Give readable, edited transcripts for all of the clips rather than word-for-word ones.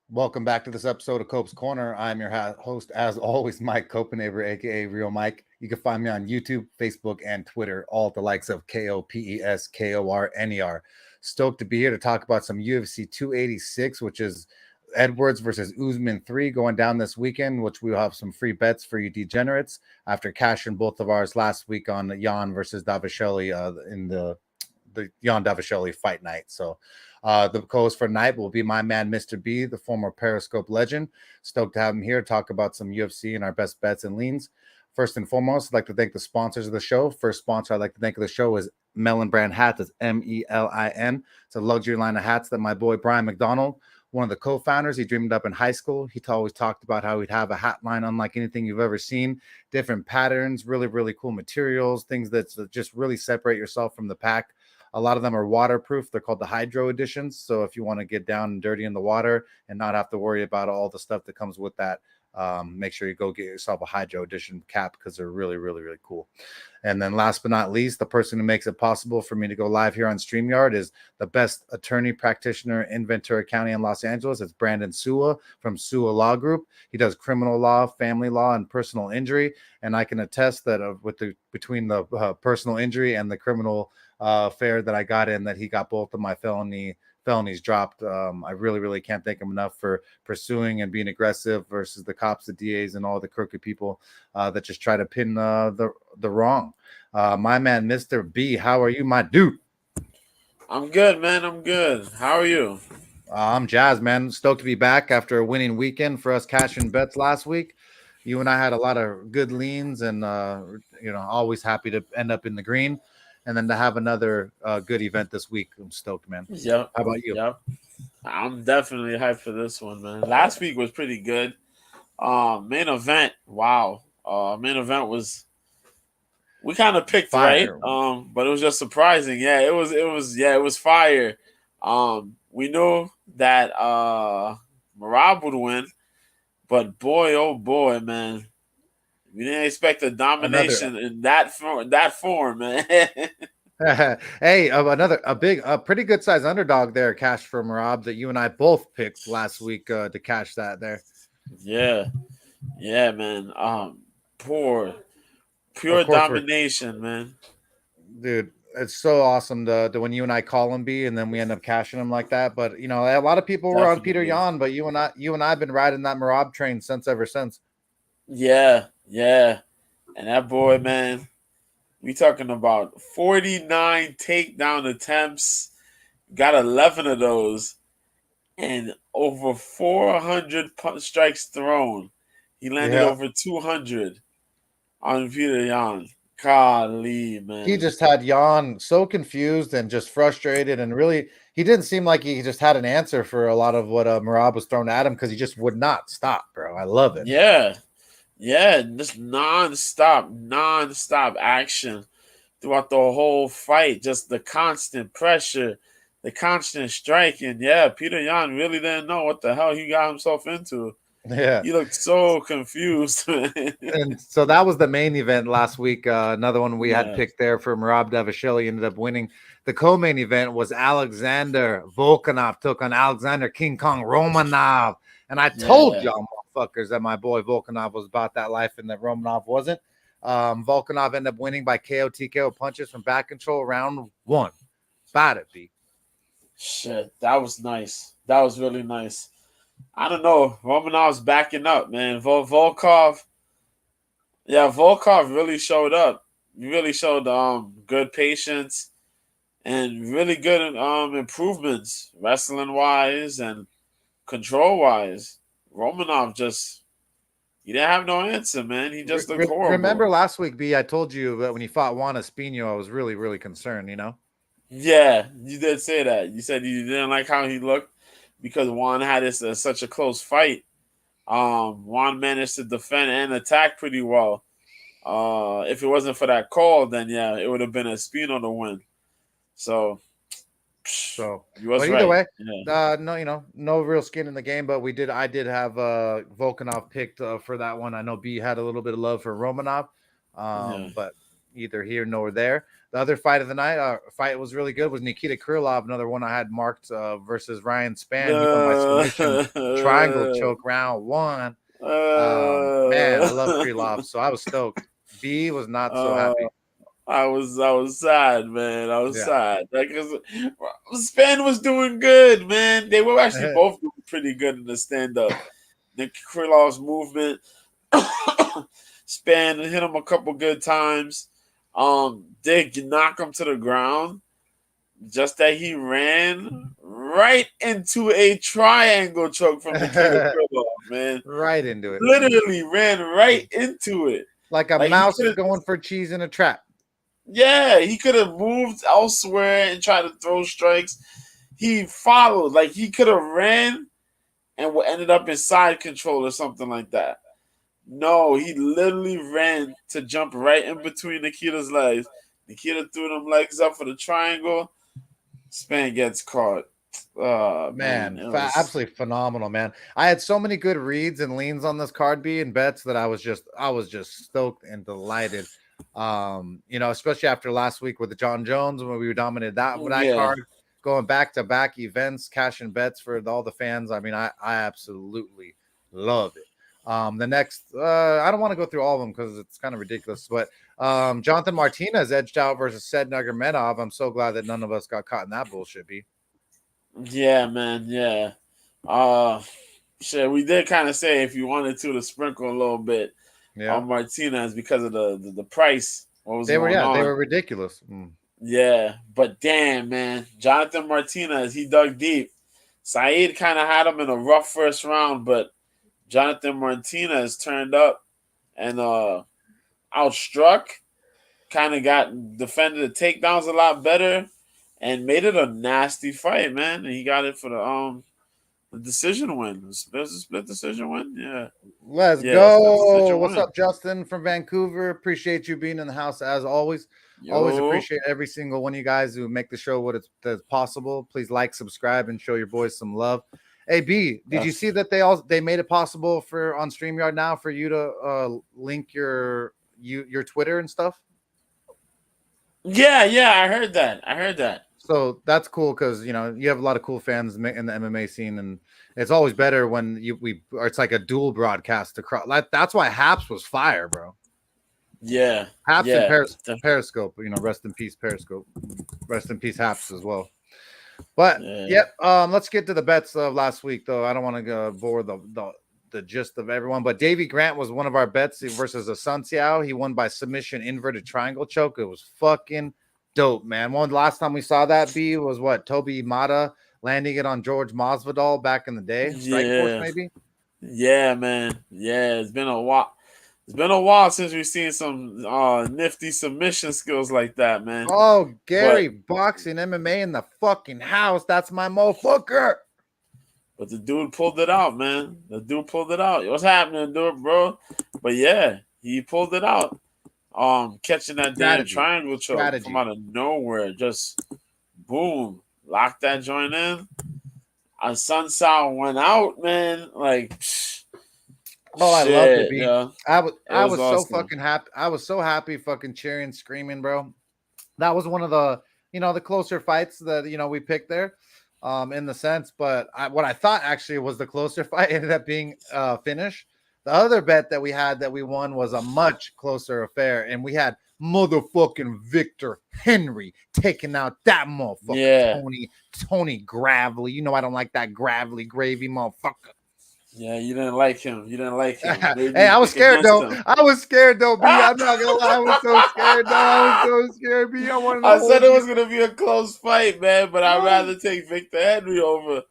Welcome back to this episode of Cope's Corner. I'm your host, as always, Mike Copenaver, aka Real Mike. You can find me on YouTube, Facebook, and Twitter, all at the likes of KOPESKORNER. Stoked to be here to talk about some UFC 286, which is Edwards versus Usman 3 going down this weekend, which we'll have some free bets for you degenerates after cashing both of ours last week on Jan versus Davisheli in the Jan Davisheli fight night. So the co-host for tonight will be my man, Mr. B, the former Periscope legend. Stoked to have him here to talk about some UFC and our best bets and leans. First and foremost, I'd like to thank the sponsors of the show. First sponsor I'd like to thank of the show is Melon Brand Hats. That's MELIN. It's a luxury line of hats that my boy Brian McDonald, one of the co-founders, he dreamed up in high school. He always talked about how he'd have a hat line unlike anything you've ever seen. Different patterns, really, really cool materials, things that just really separate yourself from the pack. A lot of them are waterproof. They're called the Hydro editions. So if you want to get down and dirty in the water and not have to worry about all the stuff that comes with that, make sure you go get yourself a Hydro edition cap because they're really, really, really cool. And then last but not least, the person who makes it possible for me to go live here on StreamYard is the best attorney practitioner in Ventura County in Los Angeles. It's Brandon Sua from Sua Law Group. He does criminal law, family law, and personal injury. And I can attest that between the personal injury and the criminal affair that I got in, that he got both of my felonies dropped. I really, really can't thank him enough for pursuing and being aggressive versus the cops, the DAs, and all the crooked people that just try to pin the wrong. My man, Mr. B, how are you, my dude? I'm good, man. I'm good. How are you? I'm jazzed, man. Stoked to be back after a winning weekend for us cashing bets last week. You and I had a lot of good leans, and always happy to end up in the green, and then to have another good event this week. I'm stoked, man. Yep. How about you? Yep. I'm definitely hyped for this one, man. Last week was pretty good. Main event, wow. Main event was we kind of picked right. Fire. But it was just surprising. Yeah, it was fire. We knew that Marab would win, but boy, oh boy, man. We didn't expect a Another domination in that form, man. hey, a pretty good size underdog there, cash from Rob, that you and I both picked last week to cash that there. Yeah, yeah, man. Poor, Of pure course, domination, man. dude. It's so awesome to when you and I call him B, and then we end up cashing him like that. But a lot of people were on Peter Definitely. Yan, but you and I have been riding that Marab train ever since. Yeah, yeah. And that boy, man, we talking about 49 takedown attempts, got 11 of those, and over 400 strikes thrown. He landed Yeah, over 200 on Peter Yan. Golly, he man. just had Yan so confused and just frustrated, and really, he didn't seem like he just had an answer for a lot of what Marab was thrown at him because he just would not stop, bro. I love it. Yeah, yeah, just non-stop action throughout the whole fight. Just the constant pressure, the constant striking. Yeah, Peter Yan really didn't know what the hell he got himself into. Yeah. He looked so confused. And so that was the main event last week. Another one we had Yeah, picked there from Rob Davisheli ended up winning. The co-main event was Alexander Volkanov took on Alexander King Kong Romanov. And I told yeah, y'all motherfuckers that my boy Volkanov was about that life and that Romanov wasn't. Volkanov ended up winning by KO TKO punches from back control round one. About it, B. shit, that was nice. That was really nice. I don't know. Romanov's backing up, man. Volkov, yeah, Volkov really showed up. He really showed good patience and really good improvements wrestling wise and control wise. Romanov just he didn't have no answer, man. He just looked Remember horrible. last week, B, I told you that when he fought Juan Espino, I was really, really concerned. Yeah, you did say that. You said you didn't like how he looked because Juan had this such a close fight. Juan managed to defend and attack pretty well. If it wasn't for that call, then yeah, it would have been a Espino to win. So So, he was but either right. way, Yeah, no, no real skin in the game. But I did have Volkanov picked for that one. I know B had a little bit of love for Romanov, yeah, but either here nor there. The other fight of the night, fight was really good, was Nikita Krylov, another one I had marked versus Ryan Spann. He won by submission triangle choke round 1. Man, I love Krylov, so I was stoked. B was not so happy. I was sad, man. I was sad. Like, Spann was doing good, man. They were actually both doing pretty good in the stand-up. Nick Krylov's movement. Spann hit him a couple good times. Did knock him to the ground. Just that he ran right into a triangle choke from Nikita Krylov, man. Right into it. Literally ran right into it. Like a mouse going for cheese in a trap. Yeah, he could have moved elsewhere and tried to throw strikes. He followed. Like, he could have ran and ended up in side control or something like that. No, he literally ran to jump right in between Nikita's legs. Nikita threw them legs up for the triangle. Spann gets caught. Man, absolutely phenomenal, man. I had so many good reads and leans on this card B and bets that I was just stoked and delighted. Especially after last week with the John Jones when we dominated that card, going back to back events, cashing bets for all the fans. I mean, I absolutely love it. The next, I don't want to go through all of them because it's kind of ridiculous, but Jonathan Martinez edged out versus Said Nurmagomedov. I'm so glad that none of us got caught in that bullshit, B. Yeah, man. Yeah. Shit, we did kind of say if you wanted to sprinkle a little bit on Martinez because of the price. They were ridiculous. Yeah, but damn, man, Jonathan Martinez, he dug deep. Saeed kind of had him in a rough first round, but Jonathan Martinez turned up and outstruck, kind of defended the takedowns a lot better, and made it a nasty fight, man. And he got it for the decision win. There's a split decision win. Yeah. Let's go. What's up, Justin from Vancouver? Appreciate you being in the house as always. Always appreciate every single one of you guys who make the show what it's possible. Please like, subscribe, and show your boys some love. Hey, B, did you see that they made it possible on StreamYard now for you to link your Twitter and stuff? Yeah, I heard that. So that's cool because you have a lot of cool fans in the MMA scene, and it's always better when it's like a dual broadcast across. That's why Haps was fire, bro. Yeah, Haps and Periscope. Rest in peace, Periscope. Rest in peace, Haps as well. But let's get to the bets of last week, though. I don't want to bore the gist of everyone, but Davey Grant was one of our bets versus a Sun Xiao. He won by submission inverted triangle choke. It was fucking dope, man. Last time we saw that B was Toby Mata landing it on George Masvidal back in the day. Strikeforce, maybe. Yeah, man. Yeah, it's been a while. It's been a while since we've seen some nifty submission skills like that, man. Oh, Gary, boxing MMA in the fucking house. That's my motherfucker. But the dude pulled it out, man. The dude pulled it out. What's happening, dude, bro? But yeah, he pulled it out. Catching that damn triangle choke from out of nowhere. Just boom. Locked that joint in. Sun Sao went out, man. Like, oh, I loved it, B. Yeah. I was awesome. So fucking happy. I was so happy fucking cheering, screaming, bro. That was one of the, the closer fights that, we picked there, in the sense. But what I thought actually was the closer fight ended up being finish. The other bet that we won was a much closer affair. And we had motherfucking Victor Henry taking out that motherfucker. Tony Gravely. I don't like that Gravely gravy motherfucker. Yeah, you didn't like him. Hey, I was scared though. B. I'm not gonna lie, I was so scared, B. I said it was gonna be a close fight, man, but I'd rather take Victor Henry over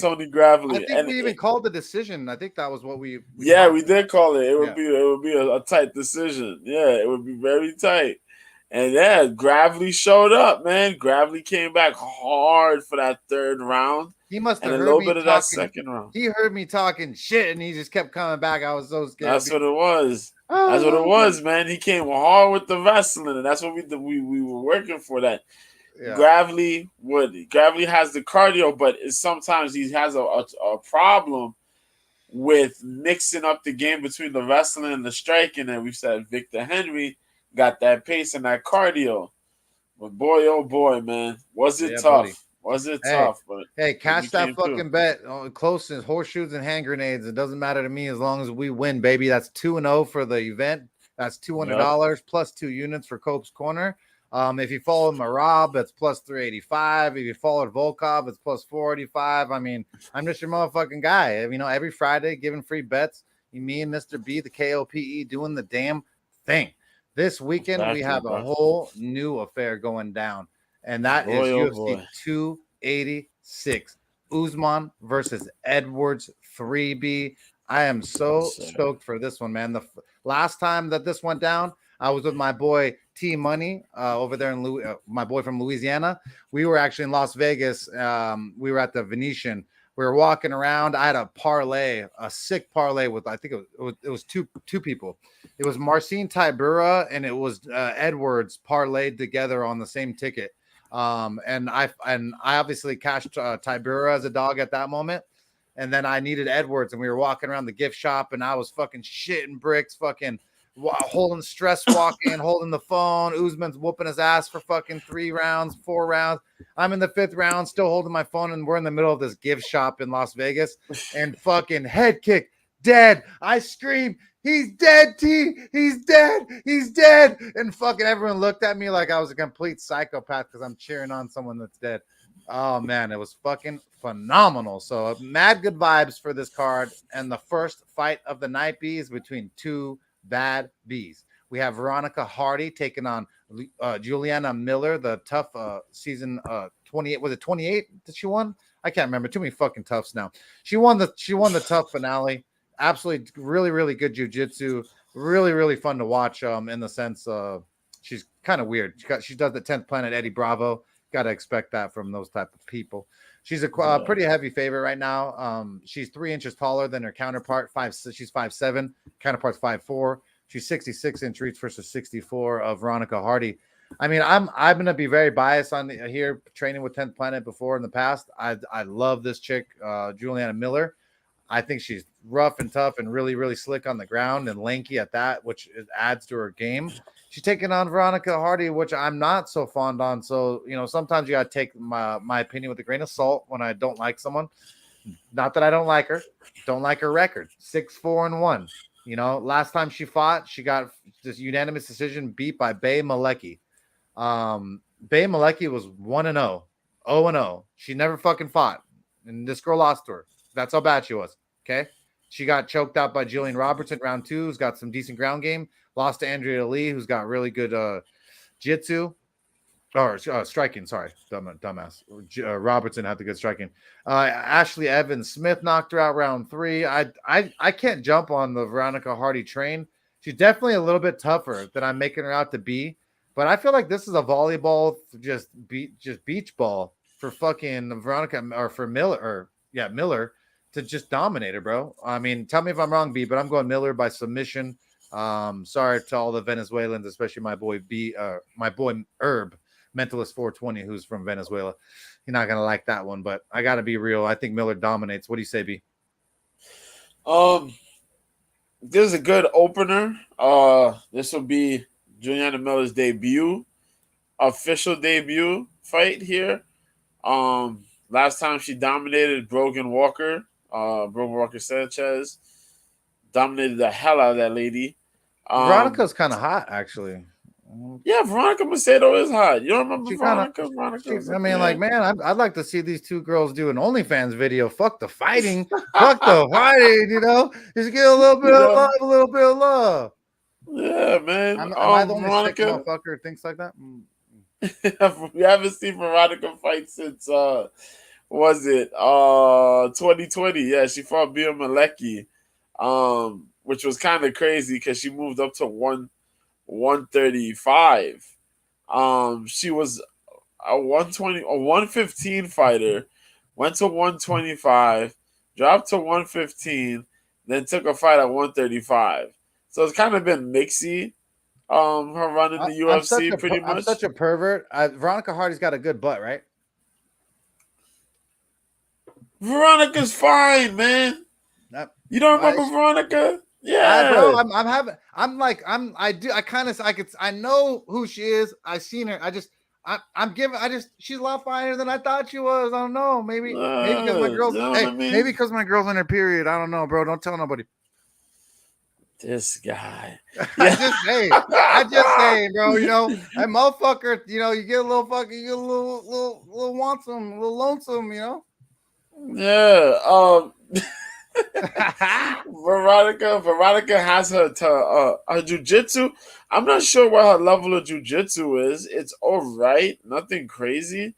Tony Gravely. I think we even called the decision. I think that was what we did call it. It would be a tight decision. Yeah, it would be very tight. And yeah, Gravely showed up, man. Gravely came back hard for that third round. He must have heard a little bit of that second round. He heard me talking shit, and he just kept coming back. I was so scared. That's what it was. That's what it was, man. He came hard with the wrestling, and that's what we were working for. That Gravely has the cardio, but sometimes he has a problem with mixing up the game between the wrestling and the striking. And we said Victor Henry got that pace and that cardio. But boy, oh boy, man, was it Yeah, tough? buddy. Was it Hey, tough? But hey, we cash that came through. fucking bet. Closest horseshoes and hand grenades. It doesn't matter to me as long as we win, baby. That's 2-0 for the event. That's Yep, $200 plus 2 units for Cope's Corner. If you follow Marab, that's plus 385. If you follow Volkov, it's plus 485. I mean, I'm just your motherfucking guy. You know, every Friday giving free bets. Me and Mr. B, the KOPE, doing the damn thing. This weekend, we exactly, have a bro. whole new affair going down, and that is Boy, oh UFC boy. 286. Usman versus Edwards 3B. I am so Yes, stoked for this one, man. The last time that this went down, I was with my boy T Money over there in my boy from Louisiana. We were actually in Las Vegas. We were at the Venetian. We were walking around. I had a parlay, a sick parlay with I think it was two people. It was Marcin Tybura and it was Edwards parlayed together on the same ticket. And I obviously cashed Tybura as a dog at that moment. And then I needed Edwards, and we were walking around the gift shop, and I was fucking shitting bricks, fucking holding stress walking, holding the phone. Usman's whooping his ass for fucking 3 rounds, 4 rounds. I'm in the 5th round, still holding my phone, and we're in the middle of this gift shop in Las Vegas, and fucking head kick, dead. I scream, he's dead, T. He's dead. He's dead. And fucking everyone looked at me like I was a complete psychopath because I'm cheering on someone that's dead. Oh, man, it was fucking phenomenal. So mad good vibes for this card. And the first fight of the night, B, is between two bad Bs. We have Veronica Hardy taking on Juliana Miller, the tough season 28. Was it 28 that she won? I can't remember. Too many fucking toughs now. She won the tough finale. Absolutely, really, really good jiu-jitsu. Really, really fun to watch. In the sense, she's kind of weird. She does the 10th Planet Eddie Bravo. Got to expect that from those type of people. She's a pretty heavy favorite right now. She's 3 inches taller than her counterpart. She's 5'7". Counterpart's 5'4". She's 66-inch reach versus 64 of Veronica Hardy. I mean, I'm gonna be very biased on here. Training with 10th Planet before in the past, I love this chick, Juliana Miller. I think she's rough and tough and really, really slick on the ground and lanky at that, which adds to her game. She's taking on Veronica Hardy, which I'm not so fond on. So, you know, sometimes you got to take my opinion with a grain of salt when I don't like someone. Not that I don't like her. Don't like her record. 6-4-1. You know, last time she fought, she got this unanimous decision beat by Bay Malecki. Bay Malecki was 1-0. 0-0. She never fucking fought. And this girl lost to her. That's how bad she was. Okay. She got choked out by Jillian Robertson round 2, who's got some decent ground game. Lost to Andrea Lee, who's got really good jiu-jitsu or striking. Sorry, dumbass. Robertson had the good striking. Ashley Evans Smith knocked her out round 3. I can't jump on the Veronica Hardy train. She's definitely a little bit tougher than I'm making her out to be. But I feel like this is a volleyball, just beach ball for fucking Veronica or for Miller Miller to just dominate her, bro. I mean, tell me if I'm wrong, B, but I'm going Miller by submission. Sorry to all the Venezuelans, especially my boy Herb, Mentalist 420, who's from Venezuela. You're not gonna like that one, but I gotta be real. I think Miller dominates. What do you say, B? This is a good opener. This will be Juliana Miller's official debut fight here. Last time she dominated Brogan Walker Sanchez. Dominated the hell out of that lady. Veronica's kind of hot, actually. Yeah, Veronica Macedo is hot. You don't remember Veronica? I mean, like, man, I'd like to see these two girls do an OnlyFans video. Fuck the fighting. Fuck the fighting, you know? Just get a little bit of love, a little bit of love. Yeah, man. Am I the only sick motherfucker who thinks like that? We haven't seen Veronica fight since was it 2020? Yeah, she fought Bia Malecki, which was kind of crazy because she moved up to 135. She was a 115 fighter, went to 125, dropped to 115, then took a fight at 135. So it's kind of been mixy. Her run in the UFC pretty much. I'm such a pervert. Veronica Hardy's got a good butt, right? Veronica's fine, man. You don't remember Veronica? Yeah. I know who she is. I seen her. She's a lot finer than I thought she was. I don't know. Maybe because my You girl's, know what hey, I mean? maybe because my girl's in her period. I don't know, bro. Don't tell nobody. This guy. I Yeah. just saying, bro. That motherfucker. You get a little fucking, you get a little lonesome, a little lonesome. Yeah. Veronica has her jujitsu. I'm not sure what her level of jujitsu is. It's all right, nothing crazy,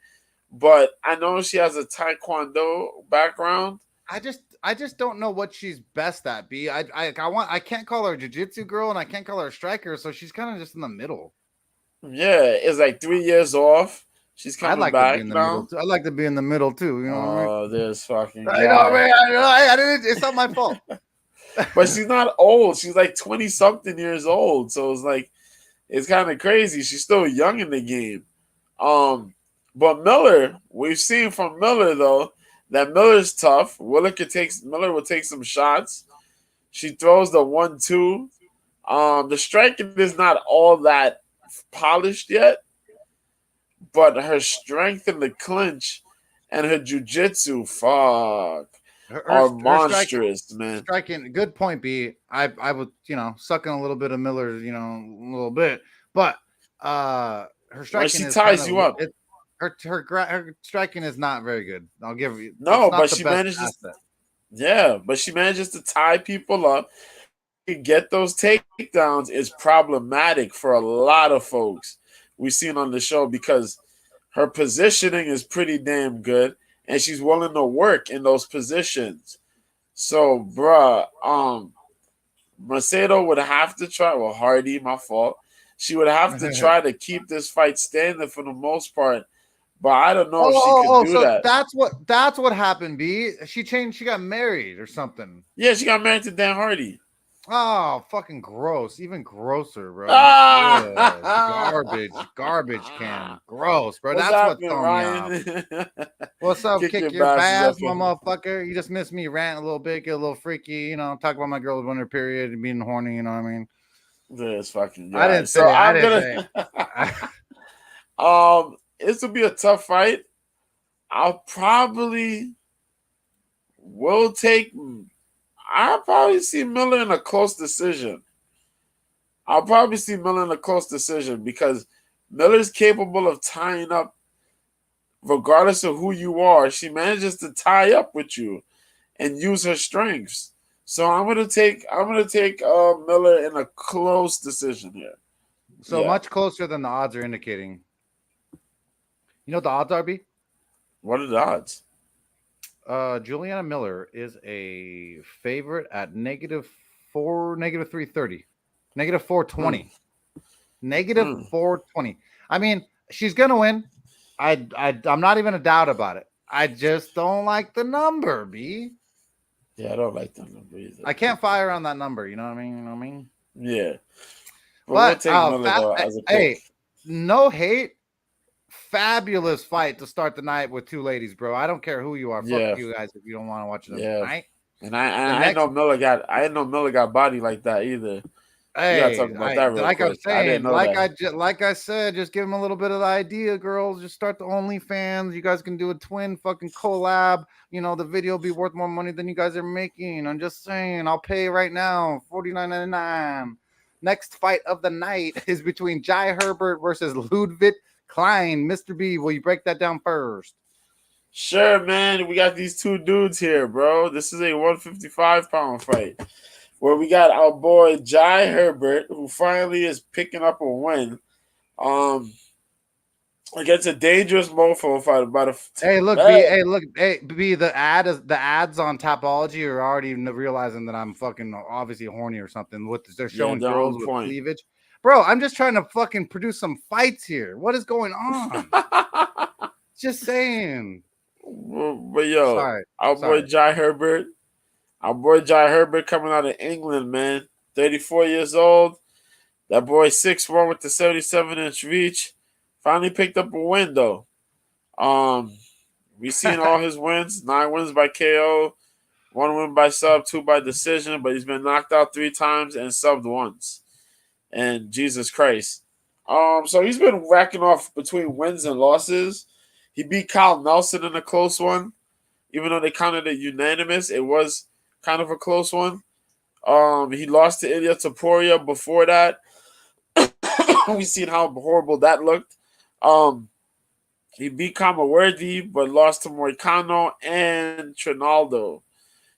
but I know she has a taekwondo background. I just don't know what she's best at. I can't call her a jiu-jitsu girl and I can't call her a striker, so she's kind of just in the middle. Yeah, it's like 3 years off. She's I'd coming like to be back in the middle now. too. I'd like to be in the middle too. You know what I mean? Oh, this fucking I know, guy. man. I didn't. It's not my fault. But she's not old. She's like 20 something years old. So it's like it's kind of crazy. She's still young in the game. But Miller, we've seen from Miller though that Miller's tough. Miller will take some shots. She throws the 1-2. The striking is not all that polished yet, but her strength in the clinch and her jujitsu, fuck, are Her strike monstrous, man. striking. Good point, B. I was sucking a little bit of Miller, a little bit, but her When striking she is kind ties of you up, her striking is not very good. I'll give you. It's no, not but the she best manages. asset. Yeah, but she manages to tie people up. Get those takedowns is problematic for a lot of folks we've seen on the show because her positioning is pretty damn good and she's willing to work in those positions. So, bruh, Macedo would have to try. Well, Hardy, my fault. She would have to try to keep this fight standing for the most part, but I don't know if she could do So that. that's what happened. B. She changed. She got married or something. Yeah, she got married to Dan Hardy. Oh, fucking gross. Even grosser, bro. Ugh, Ah! garbage can. Gross, bro. What's That's what's happening, throwing me off. Ryan? What's up? Kick Kick your your basses ass, up my here. motherfucker. You just missed me rant a little bit, get a little freaky, talk about my girl's winter period and being horny, you know what I mean? This fucking I guy. didn't So say, I I'm didn't say. gonna this will be a tough fight. I'll probably will take I'll probably see Miller in a close decision. Because Miller's capable of tying up regardless of who you are. She manages to tie up with you and use her strengths. So I'm gonna take Miller in a close decision here. So Yeah. much closer than the odds are indicating. You know what the odds are, B? What are the odds? Juliana Miller is a favorite at -330, -420. -420. I mean, she's gonna win. I'm not even a doubt about it. I just don't like the number, B. Yeah, I don't like that number either. I can't fire on that number. You know what I mean? Yeah. But we'll But take Miller though as a pick. hey, no hate. Fabulous fight to start the night with two ladies, bro. I don't care who you are. Yeah. Fuck you guys if you don't want to watch them. Yeah. Right? And I didn't know Miller got body like that either. Hey, gotta talk about that real like quick. I'm saying, I didn't know that. like I said, just give them a little bit of the idea, girls. Just start the OnlyFans. You guys can do a twin fucking collab. The video will be worth more money than you guys are making. I'm just saying, I'll pay right now, $49.99. Next fight of the night is between Jai Herbert versus Ludwig Klein. Mr. B, will you break that down first? Sure, man. We got these two dudes here, bro. This is a 155-pound fight where we got our boy Jai Herbert, who finally is picking up a win. Against a dangerous mofo fight Hey, look, B. Hey, look, hey, B. The ads on Tapology are already realizing that I'm fucking obviously horny or something. They're showing girls with cleavage, bro. I'm just trying to fucking produce some fights here. What is going on? Just saying. But yo, Sorry. boy Jai Herbert coming out of England, man. 34 years old. That boy 6'1" with the 77-inch reach. Finally picked up a win though. We seen all his wins. 9 wins by KO. 1 win by sub, 2 by decision, but he's been knocked out 3 times and subbed once. And Jesus Christ. So he's been racking off between wins and losses. He beat Kyle Nelson in a close one. Even though they counted it unanimous, it was kind of a close one. He lost to Ilya Taporia before that. We've seen how horrible that looked. He beat Kamaworthy, but lost to Moicano and Trinaldo.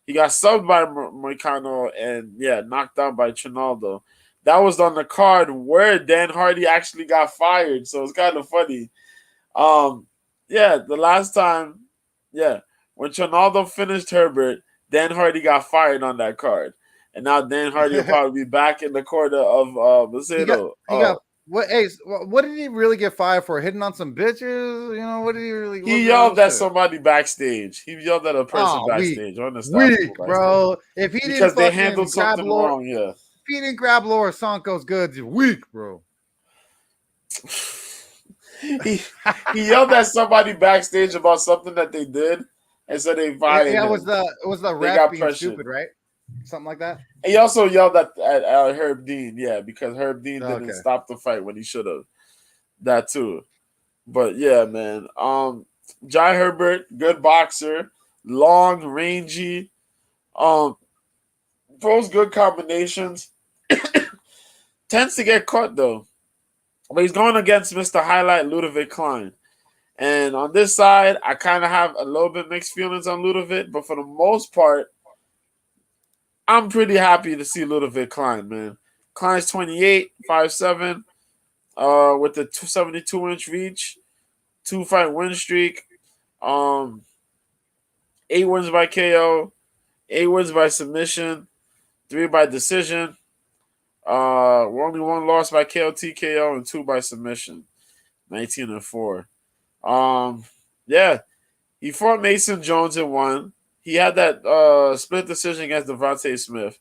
He got subbed by Moicano and, knocked out by Trinaldo. That was on the card where Dan Hardy actually got fired, so it's kind of funny. The last time, when Trinaldo finished Herbert, Dan Hardy got fired on that card. And now Dan Hardy will probably be back in the corner of Macedo. What did he really get fired for? Hitting on some bitches? What did he really? He yelled at somebody backstage. He yelled at a person backstage on the staff. Weak, bro. If he because they handled something wrong, If he didn't grab Laura Sanko's goods, you're weak, bro. he yelled at somebody backstage about something that they did, and so they fired him. It was the ref being stupid, right? Something like that. He also yelled at Herb Dean, because Herb Dean didn't stop the fight when he should have. That too. But yeah, man. Jai Herbert, good boxer, long, rangy, throws good combinations. Tends to get caught though. But he's going against Mr. Highlight Ludovic Klein. And on this side, I kind of have a little bit mixed feelings on Ludovic, but for the most part, I'm pretty happy to see Ludovic Klein, man. Klein's 28, 5'7", with the 272-inch reach, 2-fight win streak, 8 wins by KO, 8 wins by submission, 3 by decision, only 1 loss by KO, TKO, and 2 by submission, 19-4. He fought Mason Jones and won. He had that split decision against Devontae Smith.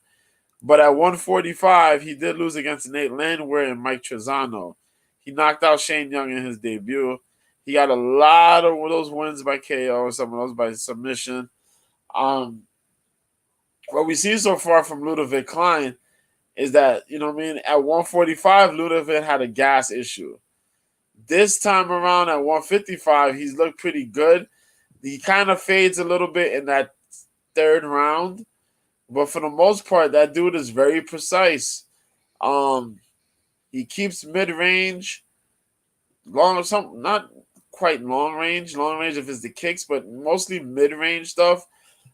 But at 145, he did lose against Nate Landwehr and Mike Trezano. He knocked out Shane Young in his debut. He got a lot of those wins by KO and some of those by submission. What we see so far from Ludovic Klein is that, at 145, Ludovic had a gas issue. This time around at 155, he's looked pretty good. He kind of fades a little bit in that 3rd round. But for the most part, that dude is very precise. He keeps mid-range, not quite long range if it's the kicks, but mostly mid-range stuff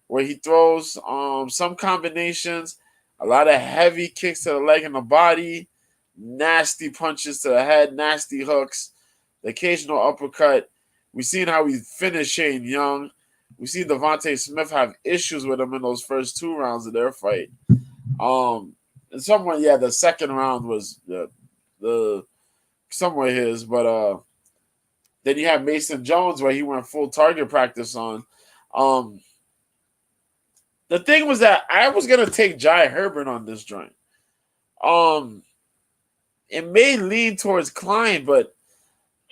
where he throws some combinations, a lot of heavy kicks to the leg and the body, nasty punches to the head, nasty hooks, the occasional uppercut. We've seen how he finished Shane Young. We've seen Devontae Smith have issues with him in those first 2 rounds of their fight. And somewhat, the second round was the somewhat his, but then you have Mason Jones where he went full target practice on. The thing was that I was gonna take Jai Herbert on this joint. It may lean towards Klein, but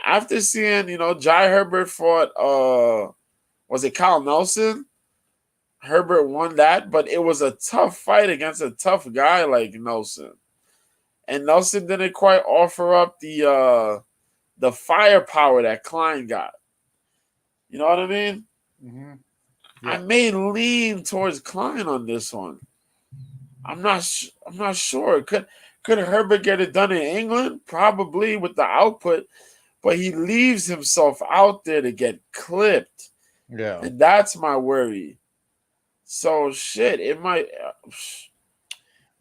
after seeing, Jai Herbert fought, was it Kyle Nelson? Herbert won that, but it was a tough fight against a tough guy like Nelson. And Nelson didn't quite offer up the firepower that Klein got. You know what I mean? Mm-hmm. Yeah. I may lean towards Klein on this one. I'm not sure. Could Herbert get it done in England? Probably with the output, but he leaves himself out there to get clipped. Yeah, and that's my worry. So shit, it might.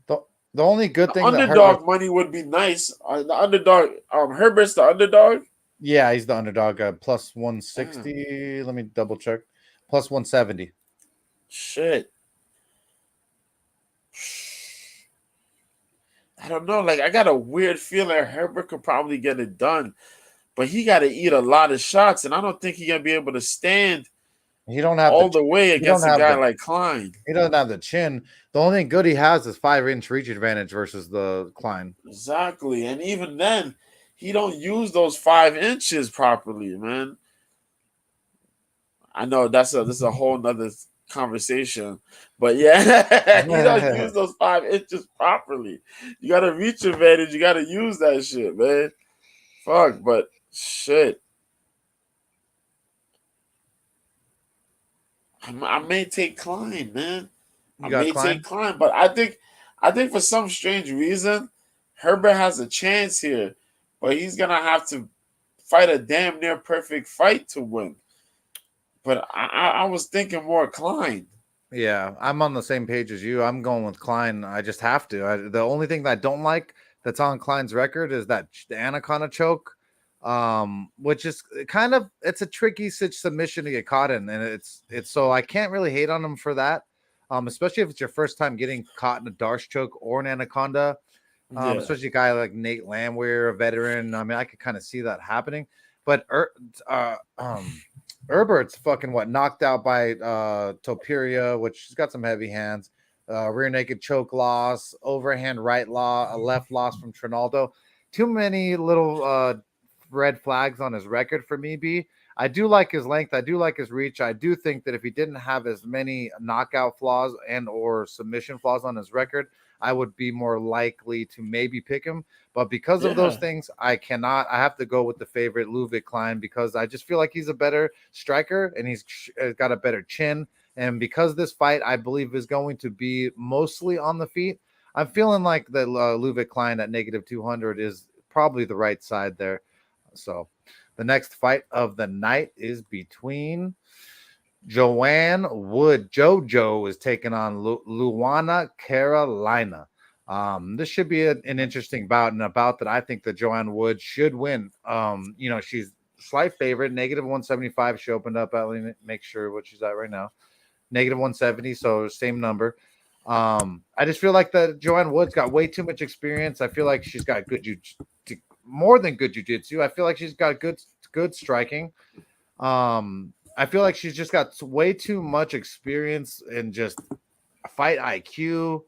The only good thing underdog money would be nice. The underdog, Herbert's the underdog. Yeah, he's the underdog. Plus 160. Let me double check. Plus 170. Shit. I don't know. Like, I got a weird feeling Herbert could probably get it done, but he got to eat a lot of shots, and I don't think he's gonna be able to stand. He don't have all the way against a guy like Klein. He doesn't have the chin. The only thing good he has is 5-inch reach advantage versus the Klein. Exactly, and even then, he don't use those 5 inches properly, man. I know this is a whole nother conversation. But yeah, you don't use those 5 inches properly. You got a reach advantage. You got to use that shit, man. Fuck, but shit. I may take Klein, man. I You got may take Klein? Klein, but I think for some strange reason, Herbert has a chance here, but he's gonna have to fight a damn near perfect fight to win. But I was thinking more Klein. Yeah, I'm on the same page as you. I'm going with Klein. I just have to. The only thing that I don't like that's on Klein's record is that the anaconda choke, which is kind of it's a tricky submission to get caught in, and it's so I can't really hate on him for that. Especially if it's your first time getting caught in a Darce choke or an anaconda. Yeah, Especially a guy like Nate Landwehr, a veteran. I mean, I could kind of see that happening, but Herbert's fucking knocked out by Topuria, which she's got some heavy hands. Rear naked choke loss, overhand right law, a left loss from Trinaldo. Too many little red flags on his record for me, B. I do like his length. I do like his reach. I do think that if he didn't have as many knockout flaws and or submission flaws on his record, I would be more likely to maybe pick him. But because of those yeah, things, I cannot. I have to go with the favorite, Ludwig Klein, because I just feel like he's a better striker and he's got a better chin. And because this fight, I believe, is going to be mostly on the feet, I'm feeling like the Ludwig Klein at -200 is probably the right side there. So the next fight of the night is between Joanne Wood. JoJo is taking on Luana Carolina. This should be an interesting bout, and a bout that I think that Joanne Wood should win. She's slight favorite, -175. She opened up at, let me make sure what she's at right now. -170, so same number. I just feel like that Joanne Wood's got way too much experience. I feel like she's got more than good jiu-jitsu. I feel like she's got good striking. I feel like she's just got way too much experience in just fight IQ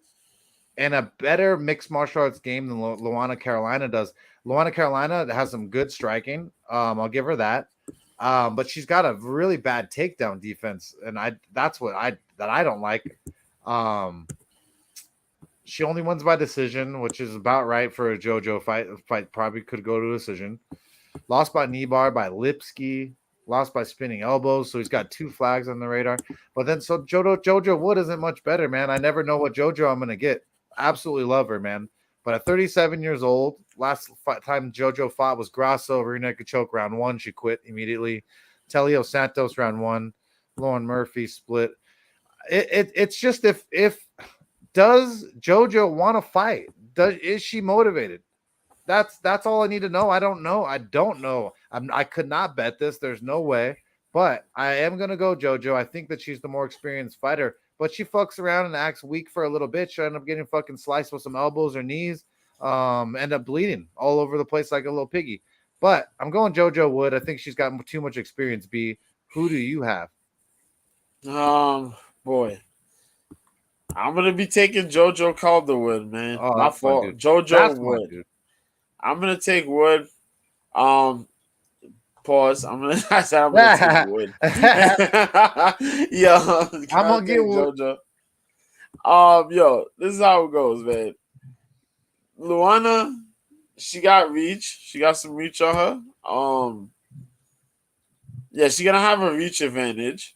and a better mixed martial arts game than Luana Carolina does. Luana Carolina has some good striking. I'll give her that. But she's got a really bad takedown defense, and that's what I don't like. She only wins by decision, which is about right for a JoJo fight. The fight probably could go to a decision. Lost by knee bar by Lipsky. Lost by spinning elbows, so he's got 2 flags on the radar. But then, so JoJo Wood isn't much better, man. I never know what JoJo I'm going to get. Absolutely love her, man. But at 37 years old, last time JoJo fought was Grasso, rear naked choke, round 1. She quit immediately. Telio Santos, round 1. Lauren Murphy split. It's just if does JoJo want to fight? Is she motivated? That's all I need to know. I don't know. I could not bet this. There's no way. But I am gonna go JoJo. I think that she's the more experienced fighter. But she fucks around and acts weak for a little bit. She end up getting fucking sliced with some elbows or knees. End up bleeding all over the place like a little piggy. But I'm going JoJo Wood. I think she's got too much experience. B. Who do you have? Boy. I'm gonna be taking JoJo Calderwood, man. Oh, My that's my fault. dude. JoJo That's my Wood. dude. I'm gonna take Wood. Pause. I said I'm gonna take Wood. Yo, I'm gonna get Wood. JoJo. Yo, this is how it goes, man. Luana, she got reach. She got some reach on her. Yeah, she's gonna have a reach advantage.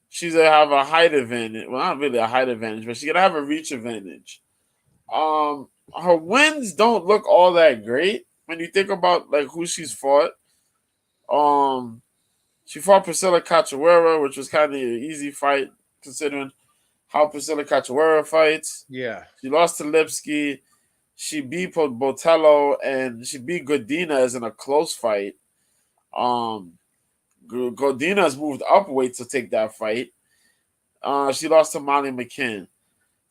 She's gonna have a height advantage. Well, not really a height advantage, but she's gonna have a reach advantage. Her wins don't look all that great when you think about like who she's fought. She fought Priscilla Cachoeira, which was kind of an easy fight considering how Priscilla Cachoeira fights. Yeah. She lost to Lipsky. She beat Botello, and she beat Godinez in a close fight. Godinez moved up weight to take that fight. She lost to Molly McCann.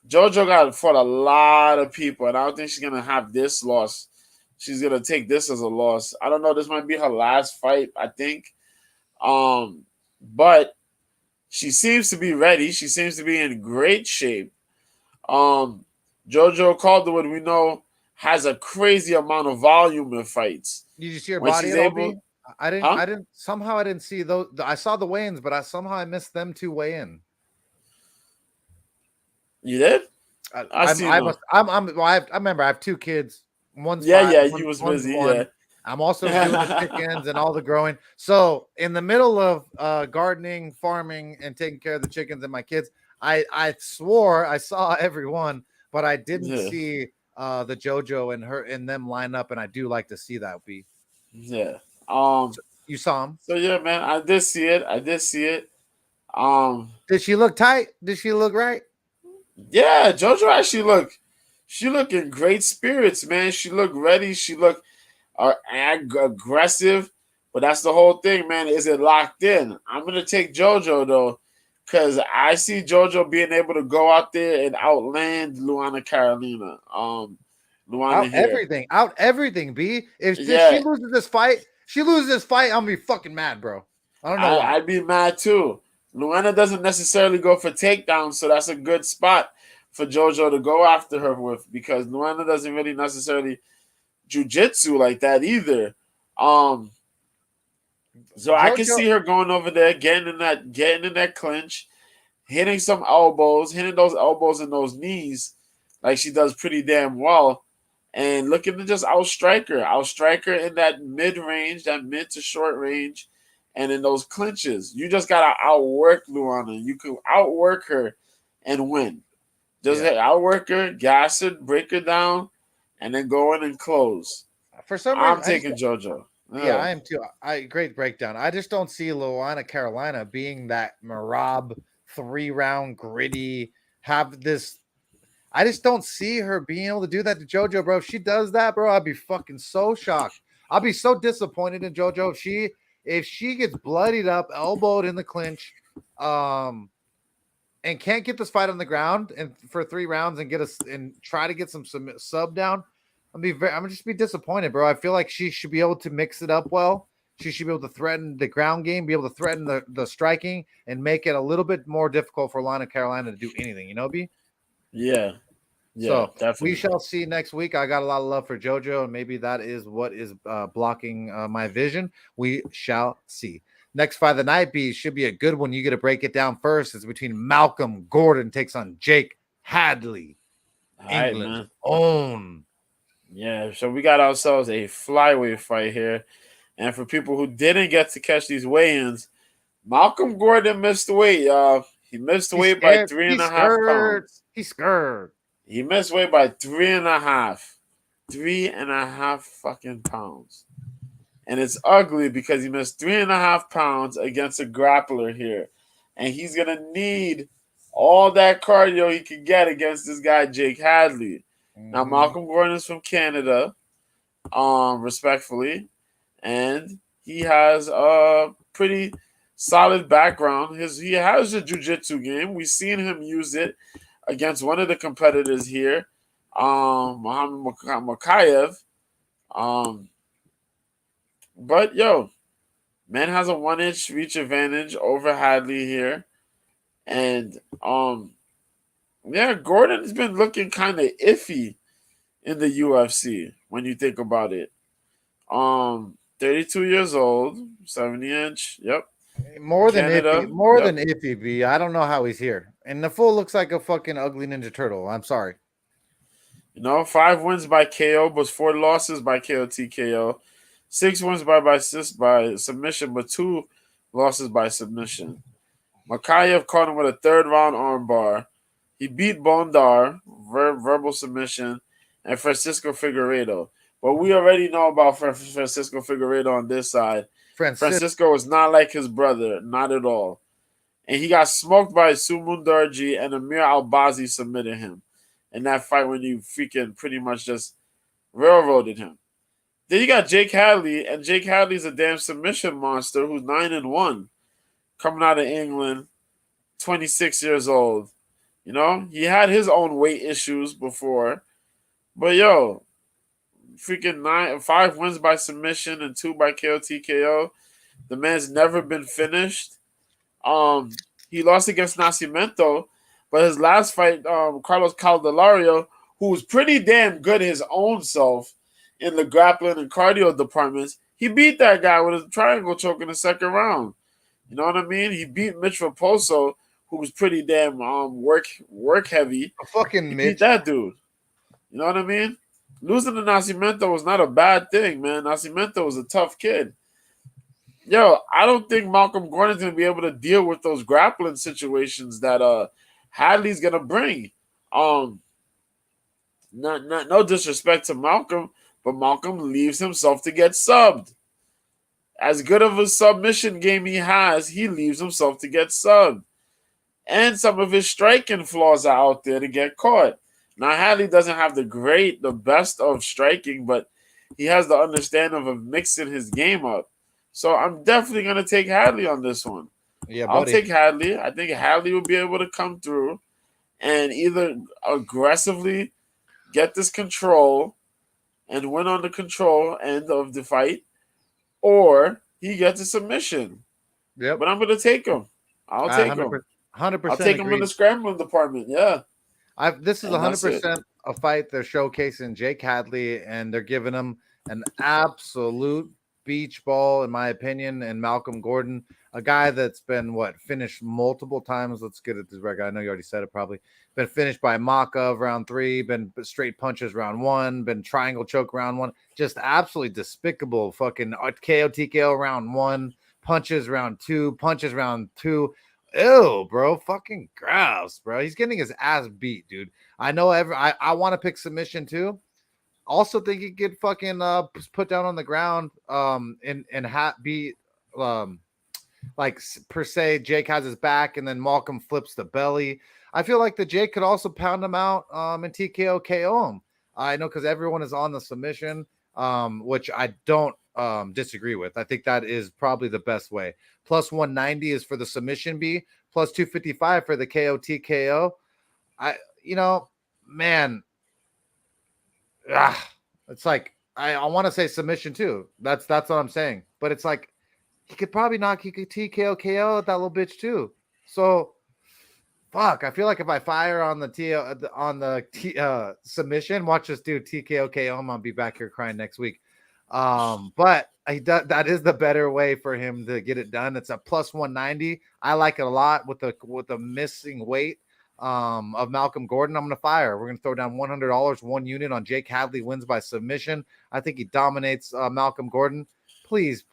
JoJo got fought a lot of people, and I don't think she's gonna have this loss. She's gonna take this as a loss. I don't know. This might be her last fight, I think. But she seems to be ready. She seems to be in great shape. JoJo Calderwood, we know, has a crazy amount of volume in fights. Did you see her When body? she's able, I didn't. Huh? I didn't. Somehow I didn't see those. I saw the weigh-ins, but I missed them 2 weigh-in. You did? I, I I'm seen I them. must I'm well, I remember I have two kids. One's Yeah, 5, yeah, you was one's busy, 1. I'm also doing the yeah. chickens and all the growing. So in the middle of gardening, farming, and taking care of the chickens and my kids, I swore I saw everyone, but I didn't Yeah. see the JoJo and her and them line up, and I do like to see that. B, Yeah. you saw them? So yeah, man, I did see it. I did see it. Um Did she look tight? Did she look right? yeah, JoJo actually she looked in great spirits, man. She looked ready. She looked aggressive. But that's the whole thing, man. Is it locked in? I'm gonna take JoJo though, because I see JoJo being able to go out there and outland Luana Carolina. Luana here. Out everything. B, if she Yeah, loses this fight, I'm gonna be fucking mad, bro. I don't know why. I'd be mad too. Luana doesn't necessarily go for takedowns, so that's a good spot for JoJo to go after her with, because Luana doesn't really necessarily jujitsu like that either. Um, so I can JoJo, see her going over there, getting in that clinch, hitting some elbows, hitting those elbows and those knees, like she does pretty damn well, and looking to just outstrike her in that mid range, that mid to short range, and in those clinches. You just gotta outwork Luana. You can outwork her and win. Just yeah. outwork her, gas her, break her down, and then go in and close. For some I'm reason, taking JoJo. yeah, Yeah. I am too. Great breakdown. I just don't see Luana Carolina being that Marab 3 round gritty. Have this. I just don't see her being able to do that to JoJo, bro. If she does that, bro, I'd be fucking so shocked. I'll be so disappointed in JoJo if she gets bloodied up, elbowed in the clinch, um, and can't get this fight on the ground and for 3 rounds and get us and try to get some sub down. I'm gonna just be disappointed, bro. I feel like she should be able to mix it up well. She should be able to threaten the ground game, be able to threaten the striking, and make it a little bit more difficult for Lana Carolina to do anything. You know, B. Yeah. Yeah, So we definitely. shall see next week. I got a lot of love for JoJo, and maybe that is what is blocking my vision. We shall see. Next fight of the night, B, should be a good one. You get to break it down first. It's between Malcolm Gordon takes on Jake Hadley, All right, England's man. own. Yeah, so we got ourselves a flyweight fight here. And for people who didn't get to catch these weigh-ins, Malcolm Gordon missed weight, y'all. He missed He's weight by scared. three and He's a half scared. pounds. He's scared. He missed weight by 3.5. 3.5 fucking pounds. And it's ugly because he missed 3.5 pounds against a grappler here. And he's gonna need all that cardio he can get against this guy, Jake Hadley. Now, Mm-hmm. Malcolm Gordon is from Canada, respectfully, and he has a pretty solid background. He has a jiu-jitsu game. We've seen him use it against one of the competitors here, Muhammad Makayev. Um, but yo, man has a 1 inch reach advantage over Hadley here, and yeah, Gordon's been looking kind of iffy in the UFC when you think about it. 32 years old, 70 inch. Yep. More than iffy. Canada. More Yep. than iffy, B. I don't know how he's here. And the fool looks like a fucking ugly Ninja Turtle. I'm sorry. 5 wins by KO, but 4 losses by KO TKO. 6 wins by submission, but 2 losses by submission. Makayev caught him with a third round armbar. He beat Bondar, verbal submission, and Francisco Figueiredo. But we already know about Francisco Figueiredo on this side. Francis. Francisco is not like his brother, not at all. And he got smoked by Sumun Darji, and Amir Albazi submitted him in that fight when you freaking pretty much just railroaded him. Then you got Jake Hadley, and Jake Hadley's a damn submission monster who's 9-1, coming out of England, 26 years old. You know, he had his own weight issues before, but yo, freaking 5 wins by submission and 2 by KO TKO. The man's never been finished. He lost against Nascimento, but his last fight, Carlos Caldelario, who was pretty damn good his own self in the grappling and cardio departments, he beat that guy with a triangle choke in the second round. You know what I mean? He beat Mitch Raposo, who's pretty damn work heavy. A fucking He beat Mitch. that dude. You know what I mean? Losing to Nascimento was not a bad thing, man. Nascimento was a tough kid. Yo, I don't think Malcolm Gordon's gonna be able to deal with those grappling situations that Hadley's gonna bring. Um, no disrespect to Malcolm, but Malcolm leaves himself to get subbed. As good of a submission game he has, he leaves himself to get subbed. And some of his striking flaws are out there to get caught. Now Hadley doesn't have the best of striking, but he has the understanding of mixing his game up. So I'm definitely gonna take Hadley on this one. Yeah, I'll buddy. take Hadley. I think Hadley will be able to come through and either aggressively get this control and win on the control end of the fight, or he gets a submission. Yep. But I'm gonna take him. I'll take him. 100%. I'll take him in the scrambling department. Yeah. This is And that's 100% a fight they're showcasing Jake Hadley, and they're giving him an absolute beach ball, in my opinion, and Malcolm Gordon, a guy that's been finished multiple times. Let's get at this record. I know you already said it, probably been finished by Makov round 3, been straight punches round 1, been triangle choke round 1, just absolutely despicable. Fucking KO TKO round 1, punches round 2, punches round 2. Ew, bro, fucking gross, bro. He's getting his ass beat, dude. I know. I want to pick submission too. Also think he could fucking put down on the ground and beat like per se Jake has his back and then Malcolm flips the belly. I feel like the Jake could also pound him out and TKO KO him. I know because everyone is on the submission, which I don't disagree with. I think that is probably the best way. Plus 190 is for the submission B, plus 255 for the KO TKO. Man, it's like I want to say submission too. That's what I'm saying. But it's like he could TKO KO at that little bitch too. So fuck, I feel like if I fire on the submission, watch this dude TKO KO, I'm gonna be back here crying next week. But that is the better way for him to get it done. It's a plus 190. I like it a lot with the missing weight of Malcolm Gordon. I'm gonna fire. We're gonna throw down $100, 1 unit on Jake Hadley wins by submission. I think he dominates Malcolm Gordon. Please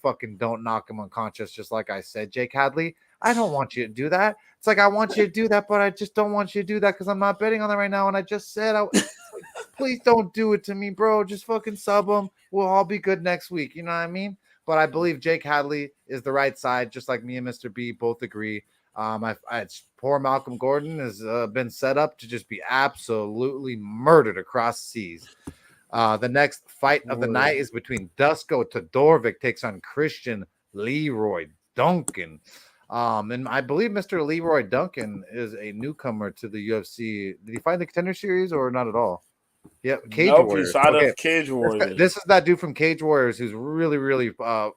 fucking don't knock him unconscious, just like I said. Jake Hadley, I don't want you to do that. It's like I want you to do that, but I just don't want you to do that because I'm not betting on that right now. And I just said please don't do it to me, bro. Just fucking sub him. We'll all be good next week. You know what I mean? But I believe Jake Hadley is the right side, just like me and Mr. B both agree. Poor Malcolm Gordon has been set up to just be absolutely murdered across seas. The next fight of the night is between Dusko Todorovic takes on Christian Leroy Duncan. And I believe Mr. Leroy Duncan is a newcomer to the UFC. Did he fight in the Contender Series or not at all? Yeah, Cage Warriors. He's out of Cage Warriors. This is that dude from Cage Warriors who's really, really a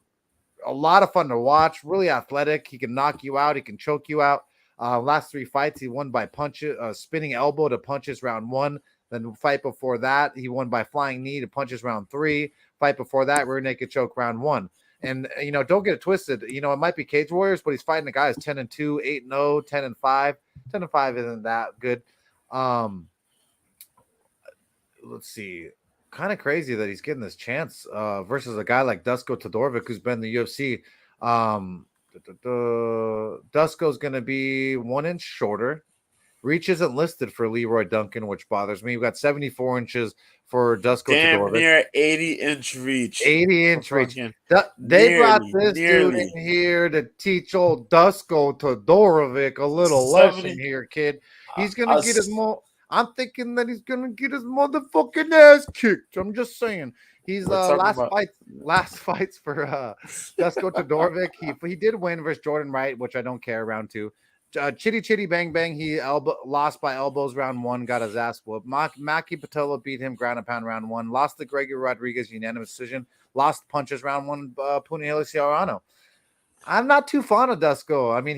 lot of fun to watch. Really athletic. He can knock you out. He can choke you out. Last 3 fights, he won by punches, spinning elbow to punches round 1. Then the fight before that, he won by flying knee to punches round 3. Fight before that, rear naked choke round 1. And don't get it twisted. It might be Cage Warriors, but he's fighting the guys 10-2, 8-0, 10-5. 10-5 isn't that good. Let's see. Kind of crazy that he's getting this chance versus a guy like Dusko Todorovic, who's been in the UFC. Dusko's going to be 1 inch shorter. Reach isn't listed for Leroy Duncan, which bothers me. We've got 74 inches for Dusko Todorovic. Near 80-inch reach. 80-inch reach. They brought this dude in here to teach old Dusko Todorovic a little lesson here, kid. He's going to get his I'm thinking that he's going to get his motherfucking ass kicked. I'm just saying. He's last fights for Dusko Todorovic. He did win versus Jordan Wright, which I don't care, round 2. Chitty Bang Bang, he lost by elbows round 1, got his ass whooped. Maki Patella beat him ground and pound round 1. Lost to Gregory Rodriguez unanimous decision. Lost punches round 1. Punahele Ciarano. I'm not too fond of Dusko. I mean,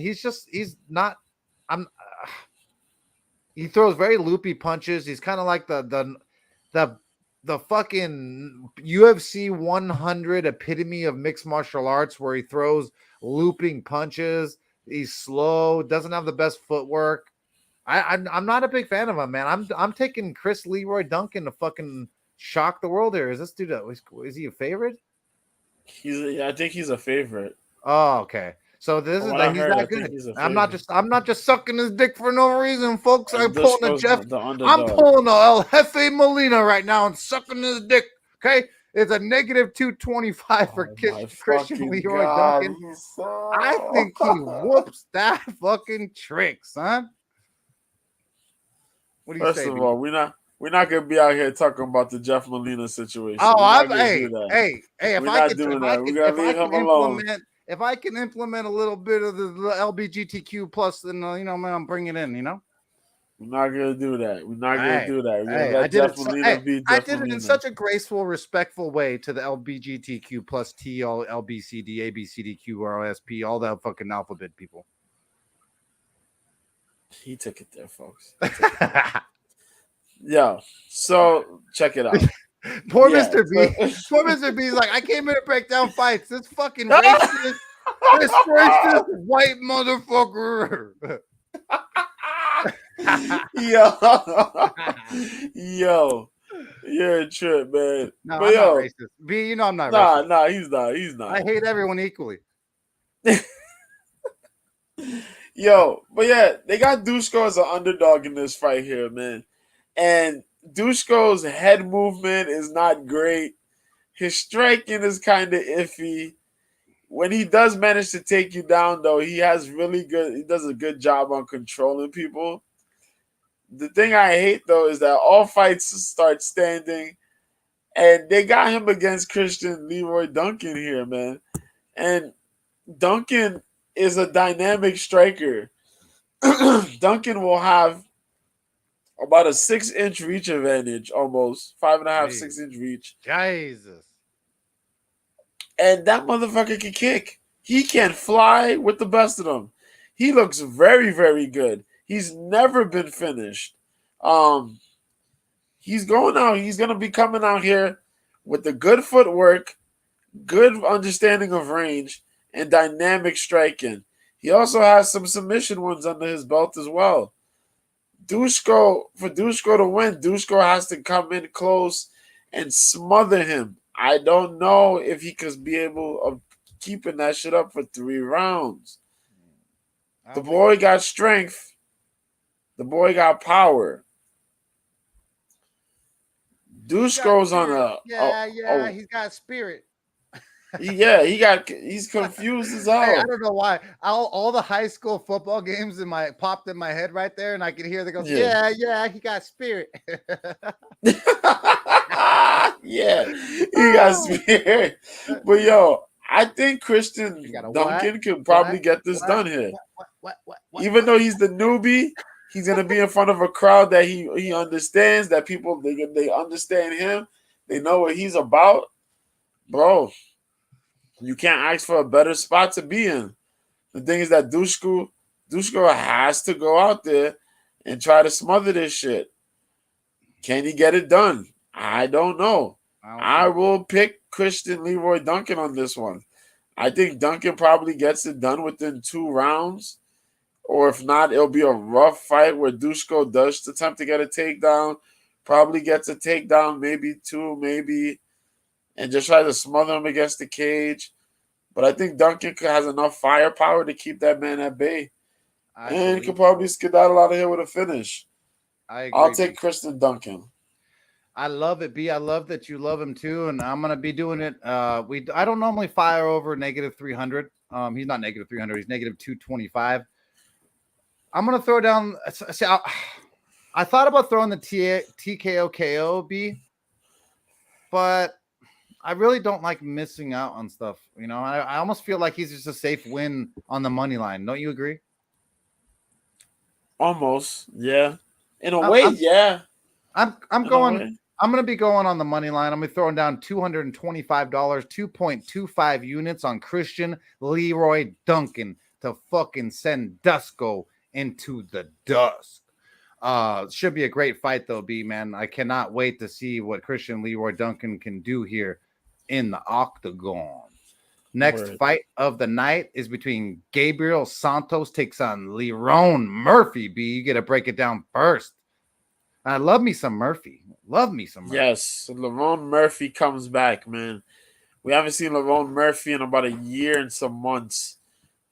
he throws very loopy punches. He's kind of like the fucking UFC 100 epitome of mixed martial arts, where he throws looping punches He's slow, doesn't have the best footwork. I'm not a big fan of him, man. I'm taking Chris Leroy Duncan to fucking shock the world here. Is this dude? Is he a favorite? I think he's a favorite. Oh, okay. So this From is what that I he's heard, I that think good. he's a I'm favorite. not just sucking his dick for no reason, folks. I'm And pulling a Dushko's Jeff. the I'm underdog. pulling a El Jefe Molina right now and sucking his dick. Okay, it's a negative 225 for Oh my Christian fucking Leroy god! Duncan. He's so... I think he whoops that fucking trick, son. What do you First say, of B? all, we're not gonna be out here talking about the Jeff Molina situation. Oh, We're not I'm gonna do that. hey. If We're I not can, doing that. We're gonna leave him alone. if I can implement a little bit of the LBGTQ plus, then man, I'm bringing it in. We're not gonna do that. We're not gonna do that. We're gonna I let did Jeff Molina be I Jeff did it in Molina. such a graceful, respectful way to the LBGTQ plus T, all LBCD, ABCDQ, RSP, all that fucking alphabet people. He took it there, folks. Yeah. So check it out. Poor Mr. B. Poor Mr. B's like, I came here to break down fights. This fucking racist, this racist white motherfucker. Yo, you're a trip, man. No, but I'm not racist. B, I'm not racist. Nah, he's not. He's not. I hate everyone equally. Yo, but yeah, they got Dushko as an underdog in this fight here, man. And Dushko's head movement is not great. His striking is kind of iffy. When he does manage to take you down, though, he does a good job on controlling people. The thing I hate, though, is that all fights start standing, and they got him against Christian Leroy Duncan here, man. And Duncan is a dynamic striker. Duncan will have about a 6-inch reach advantage, almost 5.5, 6-inch reach. Jesus. And that motherfucker can kick. He can fly with the best of them. He looks very, very good. He's never been finished. He's going out. He's going to be coming out here with the good footwork, good understanding of range, and dynamic striking. He also has some submission wins under his belt as well. For Dushko to win, Dushko has to come in close and smother him. I don't know if he could be able of keeping that shit up for 3 rounds. The boy got strength. The boy got power. Dushko's on a he's got spirit. He's confused as hell. Hey, I don't know why. All the high school football games popped in my head right there, and I could hear they go, yeah, he got spirit. Yeah, he got spirit. But yo, I think Christian Duncan can probably get this done here. Even though he's the newbie, he's gonna be in front of a crowd that he understands, that people they understand him, they know what he's about, bro. You can't ask for a better spot to be in. The thing is that Dushko has to go out there and try to smother this shit. Can he get it done? I don't know. I will pick Christian Leroy Duncan on this one. I think Duncan probably gets it done within 2 rounds. Or if not, it'll be a rough fight where Dushko does attempt to get a takedown. Probably gets a takedown, maybe 2, and just try to smother him against the cage. But I think Duncan has enough firepower to keep that man at bay. And he could probably skedaddle out of here with a finish. I'll take Christian Duncan. I love it, B. I love that you love him too, and I'm gonna be doing it. I don't normally fire over negative 300. He's not negative 300. He's negative 225. I'm gonna throw down. See, I thought about throwing the TKO KO, B, but I really don't like missing out on stuff. I almost feel like he's just a safe win on the money line. Don't you agree? Almost, yeah. In a way, yeah. I'm going to be going on the money line. I'm going to be throwing down $225, 2.25 units on Christian Leroy Duncan to fucking send Dushko into the dusk. Should be a great fight though, B, man. I cannot wait to see what Christian Leroy Duncan can do here in the octagon. Next fight of the night is between Gabriel Santos takes on Lerone Murphy. B, you get to break it down first. I love me some Murphy. Love me some Murphy. Yes, Lerone Murphy comes back, man. We haven't seen Lerone Murphy in about a year and some months.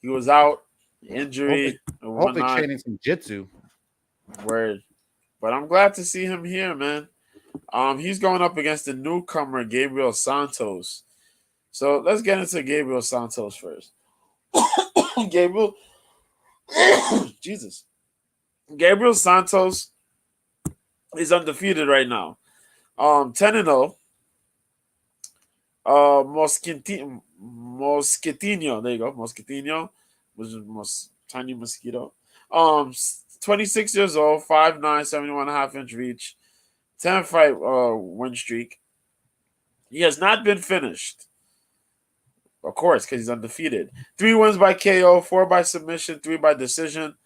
He was out, injury, hopefully training some jitsu. Word. But I'm glad to see him here, man. He's going up against the newcomer, Gabriel Santos. So let's get into Gabriel Santos first. Gabriel, Jesus. Gabriel Santos is undefeated right now. 10-0. Mosquitino. There you go. Mosquitino, which is tiny mosquito. 26 years old, 5'9", 71.5-inch reach, 10-fight win streak. He has not been finished. Of course, because he's undefeated. 3 wins by KO, 4 by submission, 3 by decision.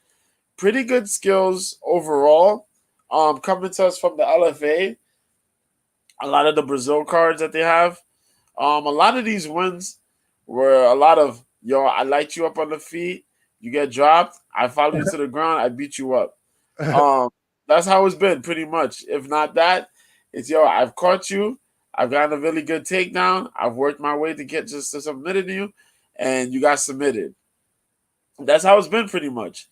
Pretty good skills overall. Coming to us from the LFA. A lot of the Brazil cards that they have. A lot of these wins were a lot of, I light you up on the feet. You get dropped. I follow you to the ground. I beat you up. That's how it's been pretty much. If not that, it's, I've caught you. I've gotten a really good takedown. I've worked my way to get just to submitted you, and you got submitted. That's how it's been pretty much.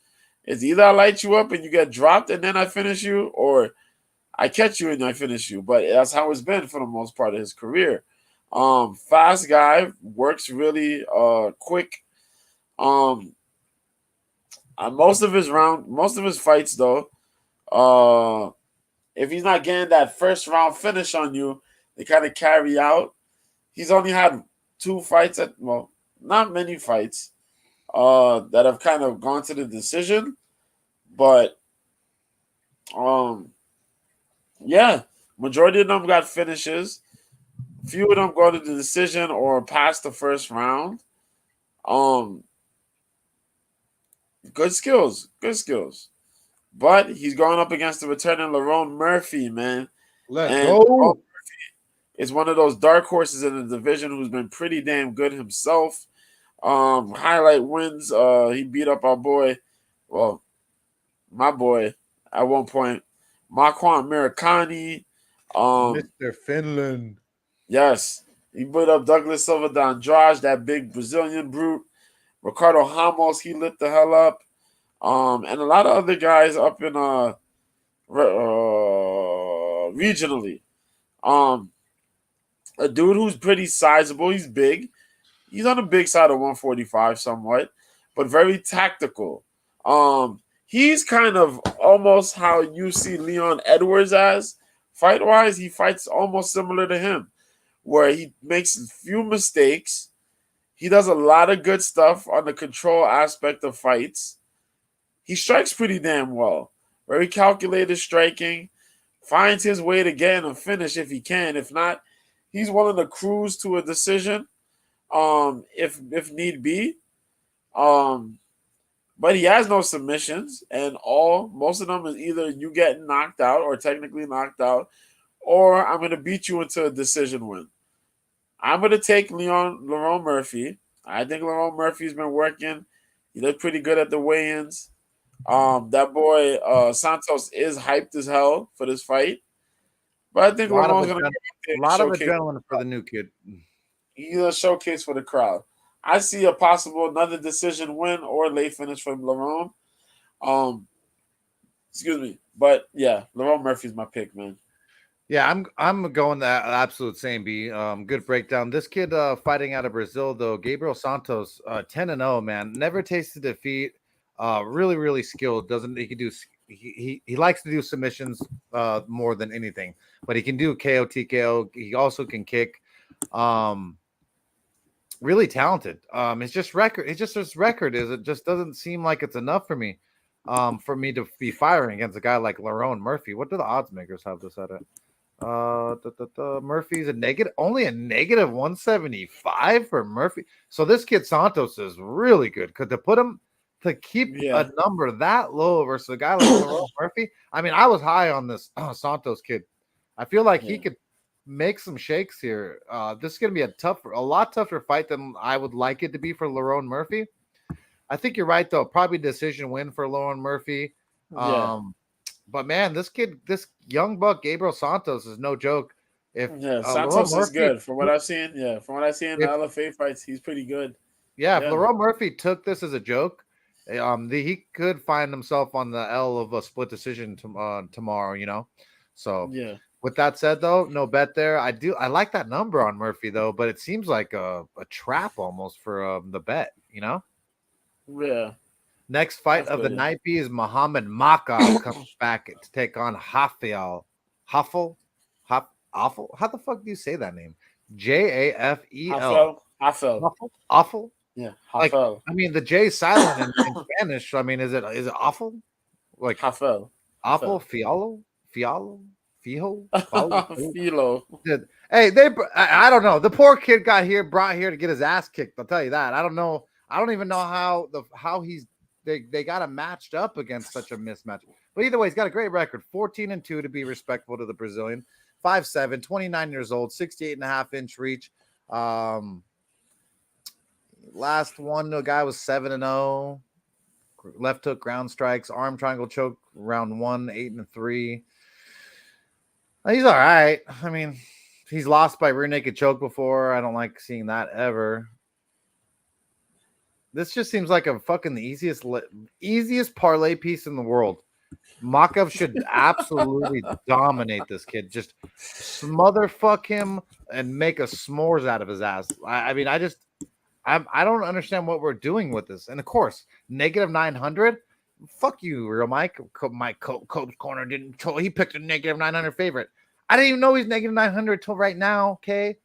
It's either I light you up and you get dropped and then I finish you, or I catch you and I finish you. But that's how it's been for the most part of his career. Fast guy, works really quick. Most of his fights though, if he's not getting that first round finish on you, they kind of carry out. He's only had 2 fights not many fights that have kind of gone to the decision, but majority of them got finishes. Few of them go to the decision or past the first round. Good skills. But he's going up against the returning Lerone Murphy, man. Let's go. Is one of those dark horses in the division who's been pretty damn good himself. Highlight wins. He beat up my boy at one point, Marquand Miracani. Mr. Finland. Yes. He beat up Douglas Silva de Andrade, that big Brazilian brute. Ricardo Ramos, he lit the hell up. And a lot of other guys up in regionally. A dude who's pretty sizable. He's big. He's on the big side of 145 somewhat, but very tactical. He's kind of almost how you see Leon Edwards as. Fight-wise, he fights almost similar to him, where he makes a few mistakes. He does a lot of good stuff on the control aspect of fights. He strikes pretty damn well. Very calculated striking. Finds his way to getting a finish if he can. If not, he's willing to cruise to a decision, if need be. But he has no submissions, and most of them is either you getting knocked out or technically knocked out, or I'm going to beat you into a decision win. I'm going to take Lerone Murphy. I think Lerone Murphy's been working. He looked pretty good at the weigh-ins. That boy Santos is hyped as hell for this fight. But I think Lerone's going to get a lot of adrenaline for the new kid. He's a showcase for the crowd. I see a possible another decision win or late finish from Lerone. Excuse me. But yeah, Lerone Murphy's my pick, man. Yeah, I'm going the absolute same. B. Good breakdown. This kid fighting out of Brazil though, Gabriel Santos, 10-0, man. Never tasted defeat. Really, really skilled. He likes to do submissions more than anything, but he can do KO, TKO. He also can kick. Really talented. It's just his record is it just doesn't seem like it's enough for me to be firing against a guy like Lerone Murphy. What do the odds makers have this at? Murphy's only a negative 175 for Murphy. So this kid Santos is really good. Could to put him to keep a number that low versus a guy like Lerone Murphy. I mean, I was high on this Santos kid. I feel like he could make some shakes here. This is going to be a lot tougher fight than I would like it to be for Lerone Murphy. I think you're right though. Probably decision win for Lerone Murphy. Yeah. But man, this young buck Gabriel Santos is no joke. If Yeah, Lerone Santos is Murphy, good from what I've seen. Yeah, from what I've seen in the if LFA fights, he's pretty good. if Yeah, Lerone Murphy took this as a joke, he could find himself on the L of a split decision tomorrow. So yeah, with that said, though, no bet there. I like that number on Murphy though, but it seems like a trap almost for the bet. yeah. Next fight I of the feel you. night is Muhammad Makov coming back to take on Rafael Huffle. Awful. How the fuck do you say that name? Jafel. Hafel. Awful. Yeah, Like, Hafel. I mean, the J is silent in Spanish. I mean, is it awful? Like Hafel. awful? Hafel. Fialo, Fijo. Philo. Hey, I don't know. The poor kid brought here to get his ass kicked. I'll tell you that. I don't know. I don't even know how they got him matched up against such a mismatch. But either way, he's got a great record, 14-2 to be respectful to the Brazilian. 5'7", 29 years old, 68.5-inch reach. Last one, the guy was 7-0. Left hook, ground strikes, arm triangle choke, round 1, 8-3. He's all right. I mean, he's lost by rear naked choke before. I don't like seeing that ever. This just seems like a fucking easiest parlay piece in the world. Makov should absolutely dominate this kid. Just smotherfuck him and make a s'mores out of his ass. I don't understand what we're doing with this. And of course, negative 900. Fuck you, real Mike. My coach corner he picked a negative 900 favorite. I didn't even know he's negative 900 till right now. Okay,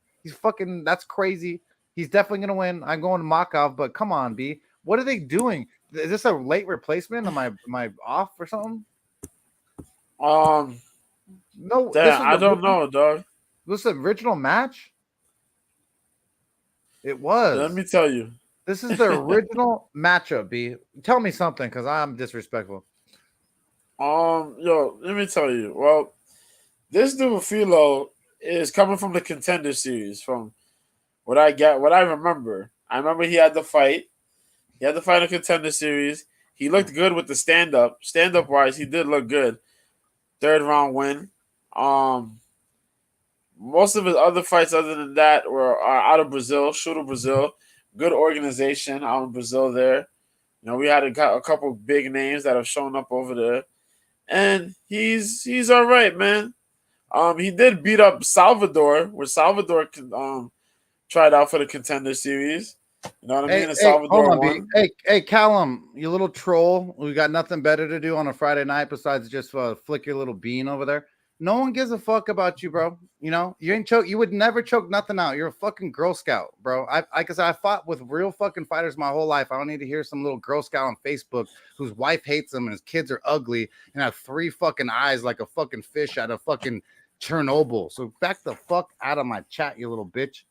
that's crazy. He's definitely gonna win. I'm going to Makov, but come on, B. What are they doing? Is this a late replacement? Am I off or something? No, I don't know, dog. This is the original match. It was. Let me tell you. This is the original matchup, B. Tell me something, because I'm disrespectful. Let me tell you. Well, this dude Philo is coming from the Contender Series. From what I remember. I remember he had the fight. He had the fight in the Contender Series. He looked good with the stand-up. Stand-up wise, he did look good. 3rd round win. Most of his other fights other than that were out of Brazil, Shooter Brazil. Good organization out in Brazil there. We had a couple big names that have shown up over there. And he's all right, man. He did beat up Salvador, where Salvador tried out for the Contender Series. You know what I mean? And Salvador won. Hey, Callum, you little troll. We got nothing better to do on a Friday night besides just flick your little bean over there. No one gives a fuck about you, bro. You ain't choke. You would never choke nothing out. You're a fucking Girl Scout, bro. Because I fought with real fucking fighters my whole life. I don't need to hear some little Girl Scout on Facebook whose wife hates him and his kids are ugly and have 3 fucking eyes like a fucking fish out of fucking Chernobyl. So back the fuck out of my chat, you little bitch.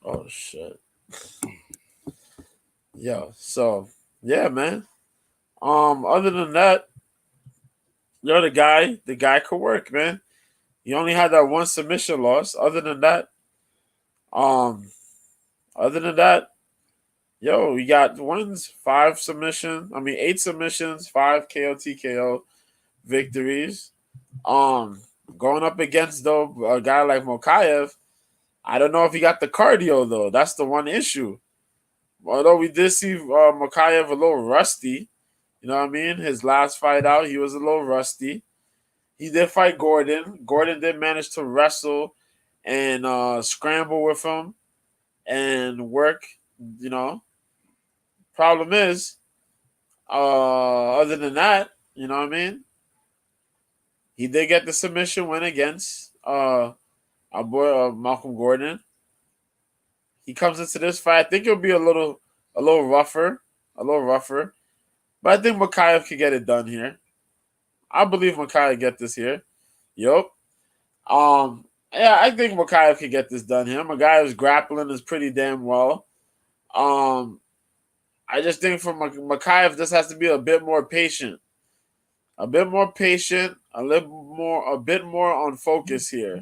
Oh shit. So yeah, man. Other than that, the guy could work, man. He only had that 1 submission loss. Other than that, we got wins, 5 submissions. 8 submissions, 5 KO TKO victories. Going up against though a guy like Mokaev, I don't know if he got the cardio though. That's the one issue. Although we did see Mokaev a little rusty. You know what I mean? His last fight out, he was a little rusty. He did fight Gordon. Gordon did manage to wrestle and scramble with him and work, Problem is, other than that, you know what I mean? He did get the submission win against our boy Malcolm Gordon. He comes into this fight. I think it'll be a little rougher. But I think Mokaev could get it done here. I believe Mokaev get this here. Yup. I think Mokaev could get this done here. Mokaev's grappling is pretty damn well. I just think for Mokaev, this has to be a bit more patient. A bit more on focus here.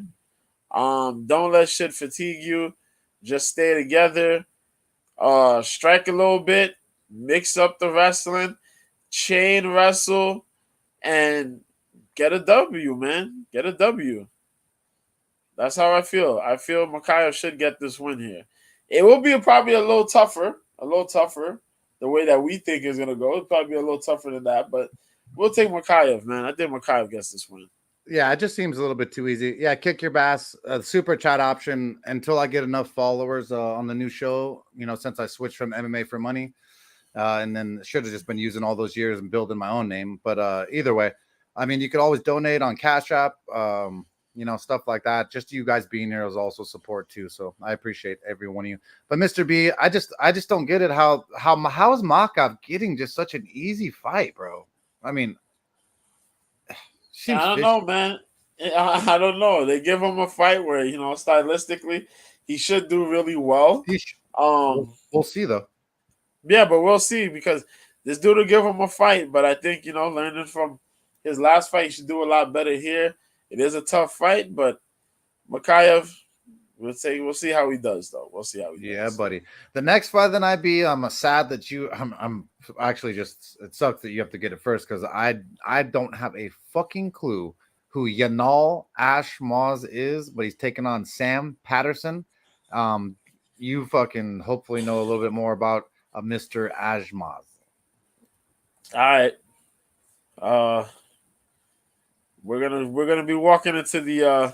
Don't let shit fatigue you. Just stay together. Strike a little bit. Mix up the wrestling. Chain wrestle. And get a W, man. Get a W. That's how I feel. I feel Mikhail should get this win here. It will be probably a little tougher. The way that we think is going to go. It'll probably be a little tougher than that. But we'll take Mikhail, man. I think Mikhail gets this win. Yeah, it just seems a little bit too easy. Yeah, kick your bass. Super chat option until I get enough followers on the new show. Since I switched from MMA for money, and then should have just been using all those years and building my own name. But either way, I mean, you could always donate on Cash App. Stuff like that. Just you guys being here is also support too. So I appreciate every one of you. But Mr. B, I just don't get it. How is Makhachev getting just such an easy fight, bro? I mean. I don't know, man. I don't know. They give him a fight where, stylistically, he should do really well. We'll see, though. Yeah, but we'll see because this dude will give him a fight. But I think, learning from his last fight, he should do a lot better here. It is a tough fight, but Makhachev, we'll see how he does, though. We'll see how he does. Yeah, buddy. The next fight that I'm sad that I'm actually just, it sucks that you have to get it first because I don't have a fucking clue who Yanal Ashmaz is, but he's taking on Sam Patterson. You fucking hopefully know a little bit more about Mr. Ashmaz. All right. We're gonna be walking into the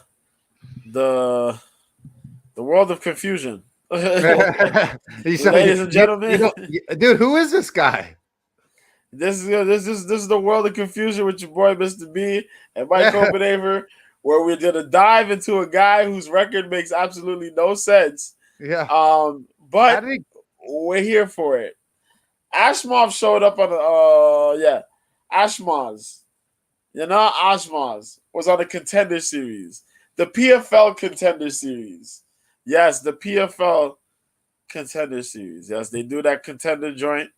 world of confusion. Ladies and gentlemen, dude, who is this guy? This is the world of confusion with your boy Mr. B and Mike Copenhaver, where we're gonna dive into a guy whose record makes absolutely no sense. Yeah. But we're here for it. Ashmaz showed up on Ashmaz. Ashmaz was on the Contender Series, the PFL Contender Series. Yes, the PFL Contender Series. Yes, they do that contender joint.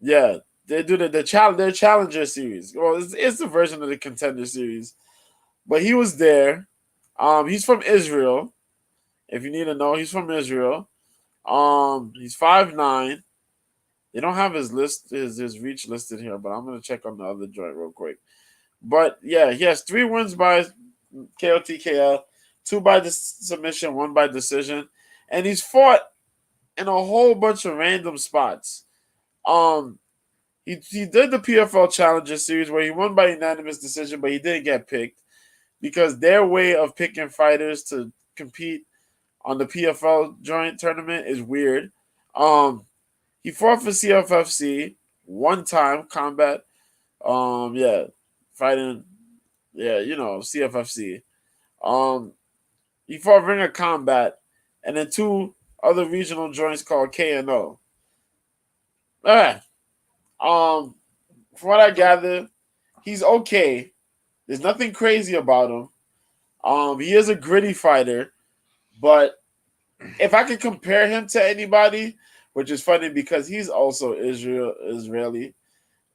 Yeah, they do their Challenger Series. Well, it's the version of the Contender Series, but he was there. He's from Israel. If you need to know, he's from Israel. He's 5'9". They don't have his reach listed here, but I'm gonna check on the other joint real quick. But yeah, he has 3 wins by KOTKL, 2 by submission, 1 by decision, and he's fought in a whole bunch of random spots. He did the PFL Challenger Series where he won by unanimous decision, but he didn't get picked because their way of picking fighters to compete on the PFL joint tournament is weird. He fought for CFFC 1 time, combat. Fighting. Yeah, CFFC. He fought Ring of Combat, and then 2 other regional joints called KNO. All right. From what I gather, he's okay. There's nothing crazy about him. He is a gritty fighter, but if I could compare him to anybody, which is funny because he's also Israeli,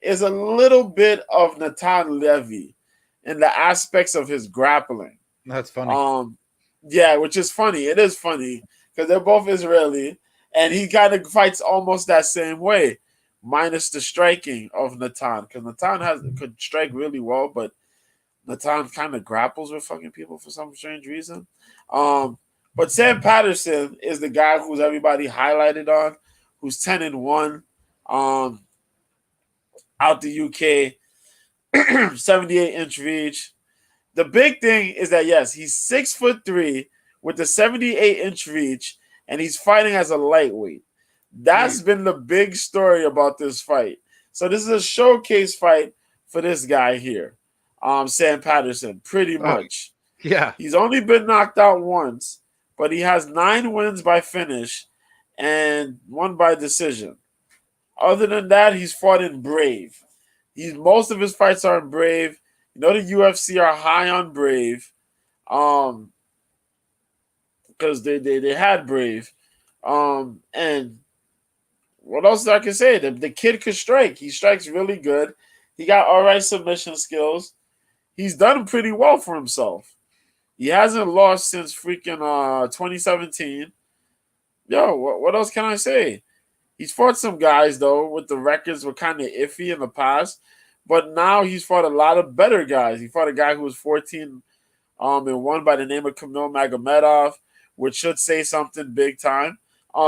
is a little bit of Natan Levy in the aspects of his grappling. That's funny. Which is funny. It is funny because they're both Israeli, and he kind of fights almost that same way, minus the striking of Natan, because Natan could strike really well, but Natan kind of grapples with fucking people for some strange reason. But Sam Patterson is the guy who's everybody highlighted on, who's 10-1, out the UK, 78-inch reach. The big thing is that, yes, he's 6'3" with the 78-inch reach, and he's fighting as a lightweight. That's been the big story about this fight. So this is a showcase fight for this guy here, Sam Patterson, pretty much. Yeah. He's only been knocked out once, but he has 9 wins by finish and 1 by decision. Other than that, he's fought in Brave. Most of his fights are in Brave. The UFC are high on Brave, because they had Brave. And what else I can say? The kid could strike. He strikes really good. He got all right submission skills. he's done pretty well for himself. He hasn't lost since freaking 2017. Yo, what else can I say? He's fought some guys though with the records were kind of iffy in the past, but now he's fought a lot of better guys. He fought a guy who was 14 and one by the name of Kamil Magomedov, which should say something big time. We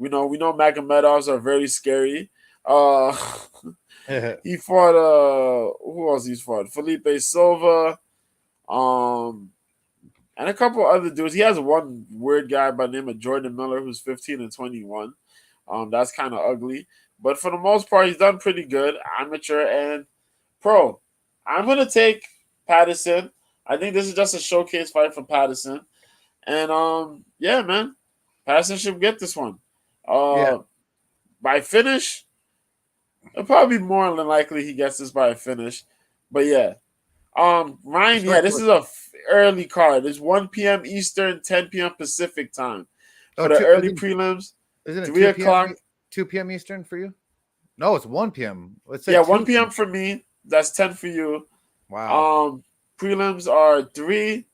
know Magomedovs are very scary. He fought who else he's fought? Felipe Silva, and a couple other dudes. He has one weird guy by the name of Jordan Miller who's 15 and 21. That's kind of ugly. But for the most part, he's done pretty good, amateur and pro. I'm gonna take Patterson. I think this is just a showcase fight for Patterson. And yeah, man. Patterson should get this one. By finish, it'll probably be more than likely he gets this by a finish. But yeah. Ryan, this is a early card. It's 1 p.m. Eastern, 10 p.m. Pacific time. For the early prelims, isn't it 3 o'clock? 2 p.m. Eastern for you? No, it's 1 p.m. Let's say 1 p.m. for me. That's 10 for you. Wow. Prelims are 3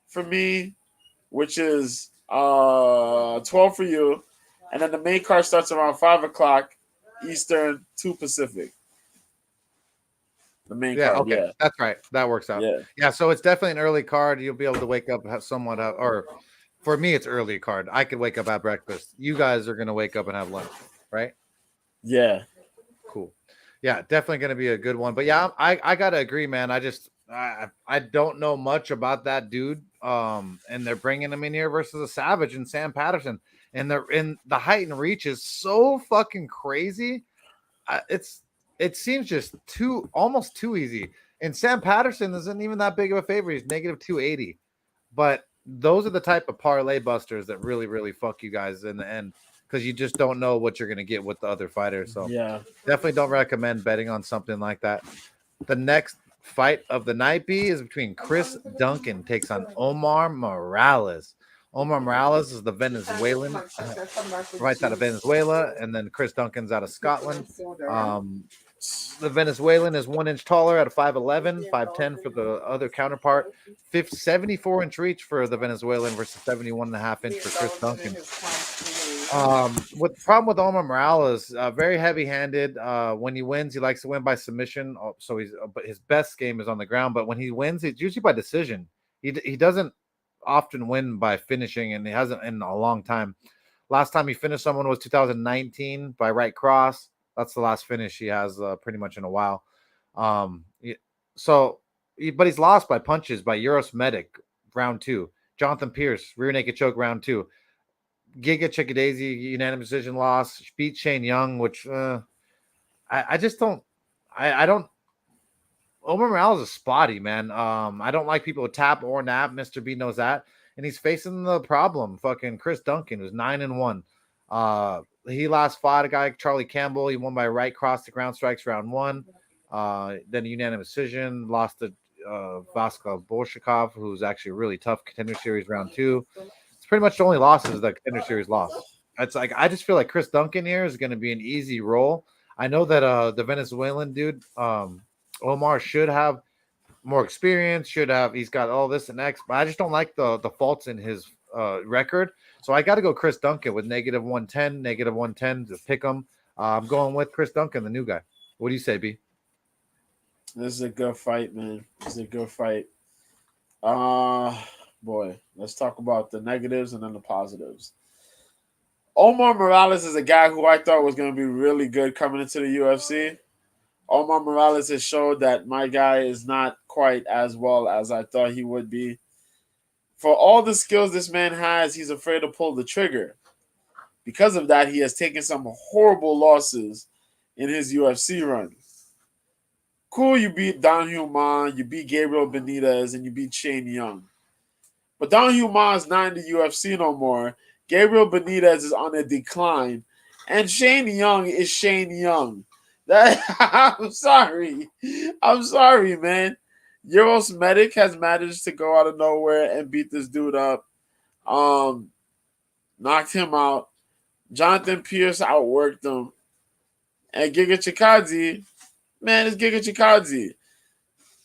for me, which is 12 for you. And then the main card starts around 5 o'clock Eastern, 2 Pacific. The main card, okay. That's right. That works out. Yeah, so it's definitely an early card. You'll be able to wake up somewhat, or for me, it's early card. I could wake up, have breakfast. You guys are going to wake up and have lunch, right? Yeah. Cool. Yeah, definitely going to be a good one. But yeah, I got to agree, man. I don't know much about that dude. And they're bringing him in here versus a Savage and Sam Patterson. And the height and reach is so fucking crazy. It seems just almost too easy. And Sam Patterson isn't even that big of a favorite. He's negative 280. But those are the type of parlay busters that really, really fuck you guys in the end, because you just don't know what you're going to get with the other fighters. So definitely don't recommend betting on something like that. The next fight of the night is between Chris Duncan takes on Omar Morales. Omar Morales is the Venezuelan, right out of Venezuela, and then Chris Duncan's out of Scotland. The Venezuelan is 1 inch taller at a 5'11", 5'10" for the other counterpart. 74-inch reach for the Venezuelan versus 71.5 inch for Chris Duncan. With the problem with Omar Morales, very heavy-handed. When he wins, he likes to win by submission. But his best game is on the ground. But when he wins, it's usually by decision. He doesn't often win by finishing, and he hasn't in a long time. Last time he finished someone was 2019 by right cross. That's the last finish he has pretty much in a while. But he's lost by punches by Euros Medic, round 2. Jonathan Pierce, rear naked choke, round 2. Giga Chikadze, unanimous decision loss. Beat Shane Young, which I just don't. I don't. Omar Morales is spotty, man. I don't like people who tap or nap. Mr. B knows that. And he's facing the problem. Fucking Chris Duncan, who's 9-1. He last fought a guy like Charlie Campbell. He won by right cross to ground strikes round 1. Then a unanimous decision. Lost to Vaska Bolshakov, who's actually a really tough contender series round 2. It's pretty much the only losses that contender series lost. It's like I just feel like Chris Duncan here is going to be an easy roll. I know that the Venezuelan dude, Omar, should have more experience. He's got all this and X, but I just don't like the faults in his record. So I got to go Chris Duncan with negative 110 to pick him. I'm going with Chris Duncan, the new guy. What do you say, B? This is a good fight, man. This is a good fight. Boy, let's talk about the negatives and then the positives. Omar Morales is a guy who I thought was going to be really good coming into the UFC. Omar Morales has showed that my guy is not quite as well as I thought he would be. For all the skills this man has, he's afraid to pull the trigger. Because of that, he has taken some horrible losses in his UFC run. Cool, you beat Don Human, you beat Gabriel Benitez, and you beat Shane Young. But Don Human is not in the UFC no more. Gabriel Benitez is on a decline. And Shane Young is Shane Young. I'm sorry, man. Euros Medic has managed to go out of nowhere and beat this dude up. Knocked him out. Jonathan Pierce outworked him. And Giga Chikadze, man, it's Giga Chikadze.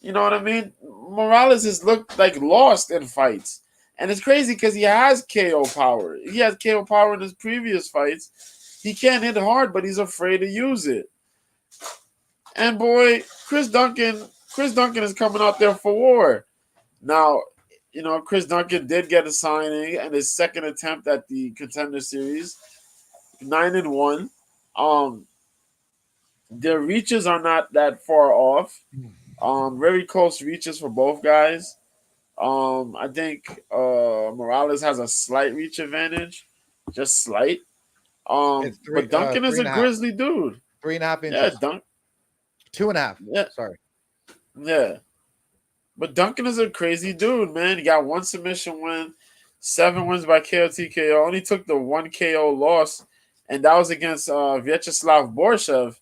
You know what I mean? Morales has looked like lost in fights. And it's crazy because he has KO power. He has KO power in his previous fights. He can't hit hard, but he's afraid to use it. And boy, Chris Duncan is coming out there for war. Now, Chris Duncan did get a signing and his second attempt at the Contender Series, 9-1. Their reaches are not that far off. Very close reaches for both guys. I think Morales has a slight reach advantage, just slight. It's But Duncan is a grizzly dude. 3.5 Yeah, inches. 2.5. Yeah, Sorry. yeah. But Duncan is a crazy dude, man. He got 1 submission win, 7 wins by KO TKO. Only took the 1 KO loss, and that was against Vyacheslav Borshev.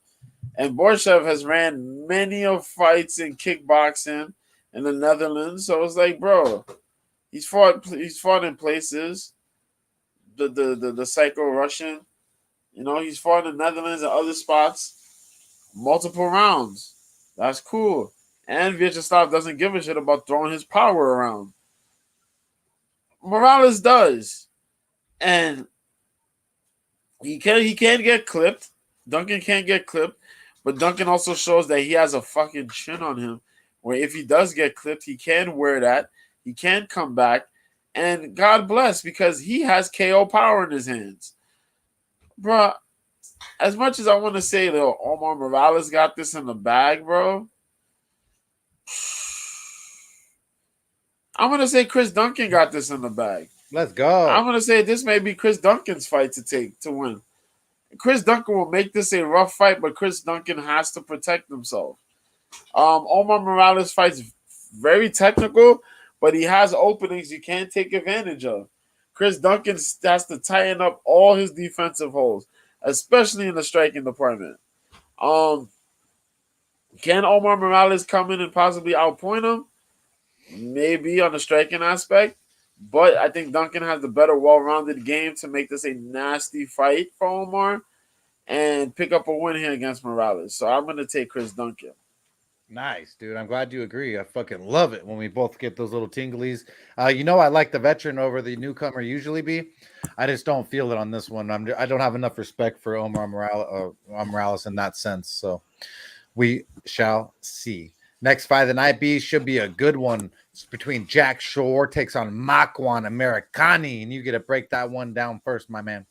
And Borshev has ran many of fights in kickboxing in the Netherlands. So it's like, bro, he's fought in places. The psycho Russian, he's fought in the Netherlands and other spots, multiple rounds. That's cool. And Vyacheslav doesn't give a shit about throwing his power around. Morales does. And he can't get clipped. Duncan can't get clipped. But Duncan also shows that he has a fucking chin on him. Where if he does get clipped, he can wear that. He can come back. And God bless, because he has KO power in his hands. Bro, as much as I want to say that Omar Morales got this in the bag, bro, I'm going to say Chris Duncan got this in the bag. Let's go. I'm going to say this may be Chris Duncan's fight to win. Chris Duncan will make this a rough fight, but Chris Duncan has to protect himself. Omar Morales fights very technical, but he has openings you can't take advantage of. Chris Duncan has to tighten up all his defensive holes, especially in the striking department. Can Omar Morales come in and possibly outpoint him? Maybe on the striking aspect, but I think Duncan has the better well-rounded game to make this a nasty fight for Omar and pick up a win here against Morales. So I'm going to take Chris Duncan. Nice, dude. I'm glad you agree. I fucking love it when we both get those little tinglies. I like the veteran over the newcomer usually be. I just don't feel it on this one. I don't have enough respect for Omar Morales in that sense. So we shall see. Next fight of the night, B, should be a good one. It's between Jack Shore takes on Makwan Americani, and you get to break that one down first, my man.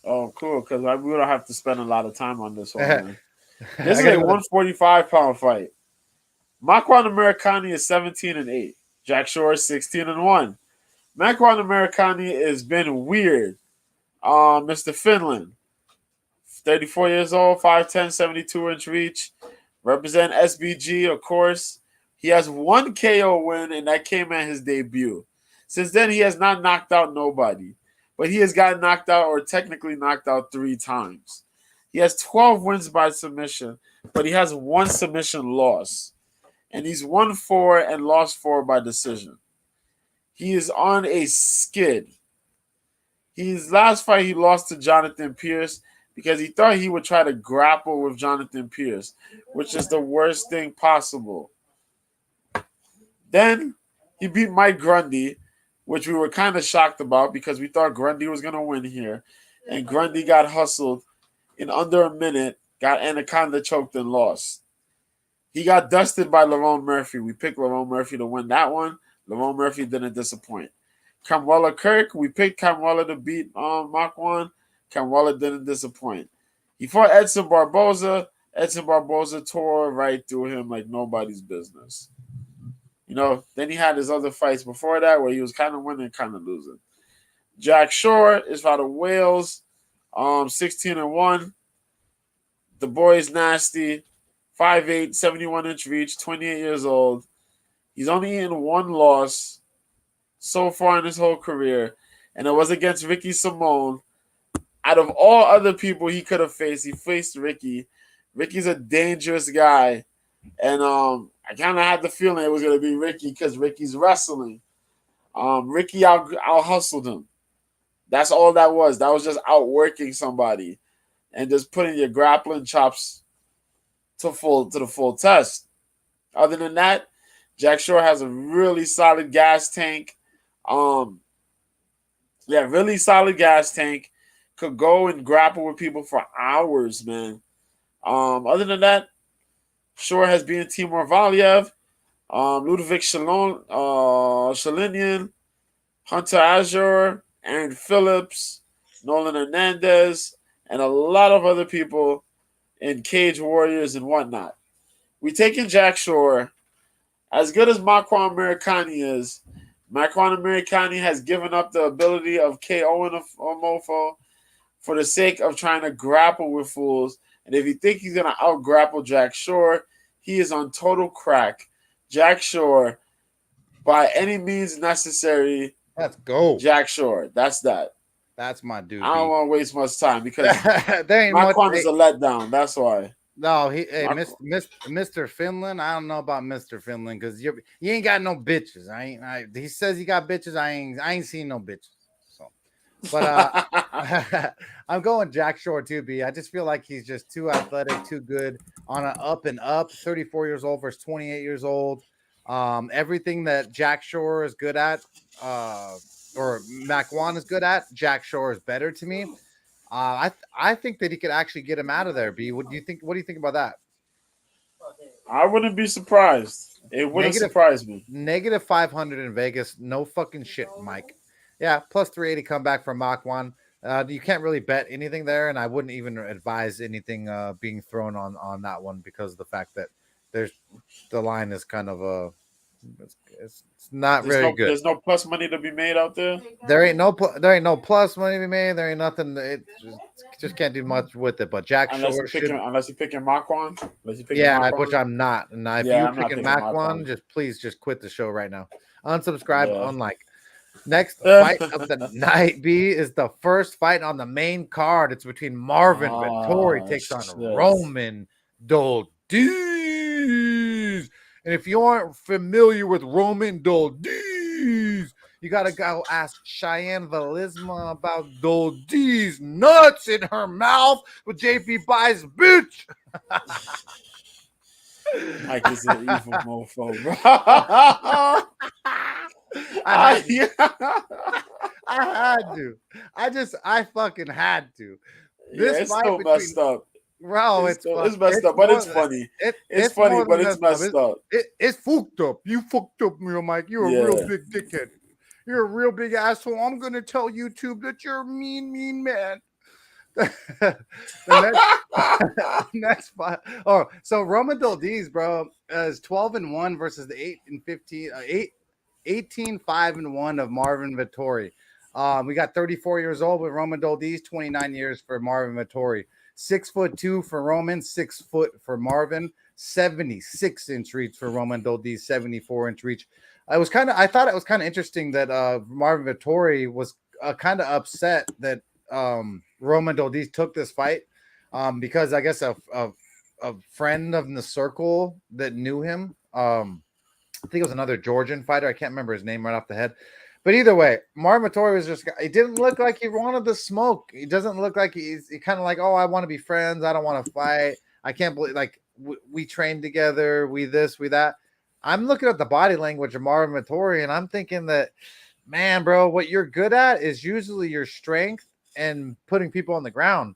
Oh, cool, because we don't have to spend a lot of time on this one, man. This is a 145-pound fight. Makwan Americani is 17-8. Jack Shore is 16-1. Makwan Americani has been weird. Mr. Finland, 34 years old, 5'10", 72-inch reach. Represent SBG, of course. He has 1 KO win, and that came at his debut. Since then, he has not knocked out nobody. But he has gotten knocked out, or technically knocked out, 3 times. He has 12 wins by submission, but he has 1 submission loss. And he's won 4 and lost 4 by decision. He is on a skid. His last fight, he lost to Jonathan Pierce because he thought he would try to grapple with Jonathan Pierce, which is the worst thing possible. Then he beat Mike Grundy, which we were kind of shocked about because we thought Grundy was going to win here. And Grundy got hustled in under a minute, got anaconda choked and lost. He got dusted by Lerone Murphy. We picked Lerone Murphy to win that one. Lerone Murphy didn't disappoint. Kamwala Kirk, we picked Kamwala to beat Makwan. Kamwala didn't disappoint. He fought Edson Barboza. Edson Barboza tore right through him like nobody's business. Then he had his other fights before that where he was kind of winning, kind of losing. Jack Shore is out of Wales, 16-1. The boy is nasty, 5'8", 71-inch reach, 28 years old. He's only in 1 loss so far in his whole career, and it was against Ricky Simone. Out of all other people he could have faced, he faced Ricky. Ricky's a dangerous guy, and I kind of had the feeling it was going to be Ricky because Ricky's wrestling. Ricky out-hustled him. That's all that was. That was just outworking somebody and just putting your grappling chops to the full test. Other than that, Jack Shore has a really solid gas tank. Really solid gas tank. Could go and grapple with people for hours, man. Other than that, Shore has beaten Timur Valiev, Ludovic Shalinian, Hunter Azure, Aaron Phillips, Nolan Hernandez, and a lot of other people in Cage Warriors and whatnot. We taking Jack Shore. As good as Makwan Americani is, Makwan Americani has given up the ability of KOing a mofo for the sake of trying to grapple with fools. And if you think he's going to out-grapple Jack Shore, he is on total crack. Jack Shore, by any means necessary. Let's go. Jack Shore. That's that. That's my dude. I don't want to waste much time because there ain't Makwan is a letdown. That's why. No, Mr. Finland. I don't know about Mr. Finland because you ain't got no bitches. He says he got bitches. I ain't seen no bitches. So, but I'm going Jack Shore too. B. I just feel like he's just too athletic, too good on an up and up. 34 years old versus 28 years old. Everything that Jack Shore is good at, or Makwan is good at, Jack Shore is better to me. I think that he could actually get him out of there. B, what do you think? What do you think about that? I wouldn't be surprised. It wouldn't surprise me. Negative 500 in Vegas. No fucking shit, Mike. Yeah, plus 380 comeback from Makwan. You can't really bet anything there, and I wouldn't even advise anything being thrown on that one because of the fact that the line is kind of it's not very good. There's no plus money to be made out there. There ain't no plus money to be made. There ain't nothing. It just can't do much with it. But Jack Shore unless you're picking Makwan. Which I'm not. And if you're picking Makwan, just quit the show right now. Unsubscribe. Unlike. Next fight of the night, B, is the first fight on the main card. It's between Marvin Vettori takes on Roman Doldiz. And if you aren't familiar with Roman Doldiz, you got to go ask Cheyenne Valisma about Doldiz nuts in her mouth with JP buys bitch. Mike is an evil mofo, bro. I had to. I fucking had to. This fight so messed up. Bro, it's messed up, but it's funny. It's funny, but it's messed up. It's fucked up. You fucked up, real Mike. You're a real big dickhead. You're a real big asshole. I'm gonna tell YouTube that you're a mean man. Next fight. Oh, so Roman Doldiz, bro, is 12-1 versus the 18-5-1 of Marvin Vettori. We got 34 years old with Roman Doldiz, 29 years for Marvin Vettori. 6'2" for Roman, 6 foot for Marvin, 76-inch reach for Roman Doldiz, 74-inch reach. I thought it was kind of interesting that Marvin Vettori was kind of upset that Roman Doldiz took this fight because I guess a friend of the circle that knew him, I think it was another Georgian fighter. I can't remember his name right off the head. But either way, Marvin Vettori was it didn't look like he wanted the smoke. He doesn't look like he kind of like, oh, I want to be friends. I don't want to fight. I can't believe, like, we trained together. We this, we that. I'm looking at the body language of Marvin Vettori, and I'm thinking that, man, bro, what you're good at is usually your strength and putting people on the ground.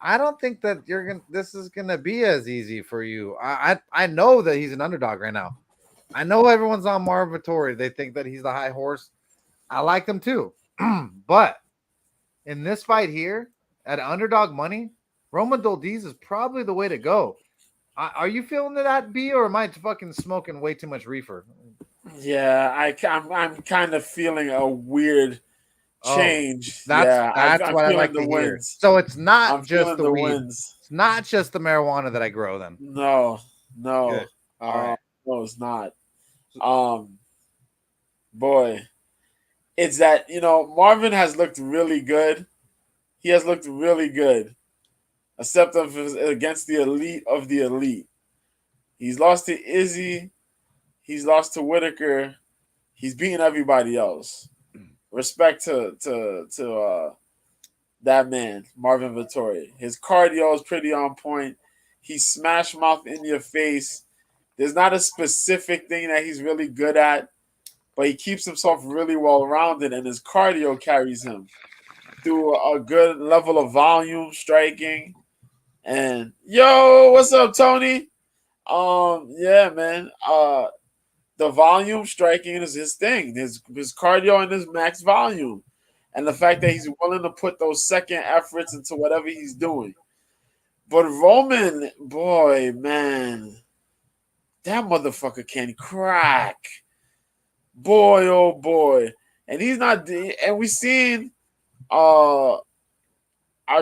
I don't think that this is gonna be as easy for you. I know that he's an underdog right now. I know everyone's on Marvin Vettori. They think that he's the high horse. I like them too. But in this fight here, at underdog money, Roman Doldiz is probably the way to go. Are you feeling that, B, or am I fucking smoking way too much reefer? Yeah, I'm kind of feeling a weird change. That's what I like to hear. So it's not just the weed. Wins. It's not just the marijuana that I grow then. No. All right. No, it's not. Boy, it's that, Marvin has looked really good. He has looked really good, except against the elite of the elite. He's lost to Izzy. He's lost to Whitaker. He's beaten everybody else. Respect to that man, Marvin Vettori. His cardio is pretty on point. He smash mouth in your face. There's not a specific thing that he's really good at, but he keeps himself really well rounded, and his cardio carries him through a good level of volume striking. And yo, what's up, Tony? Yeah, man. The volume striking is his thing. His cardio and his max volume, and the fact that he's willing to put those second efforts into whatever he's doing. But Roman, boy, man, that motherfucker can crack. Boy, oh boy, and he's not. And we seen our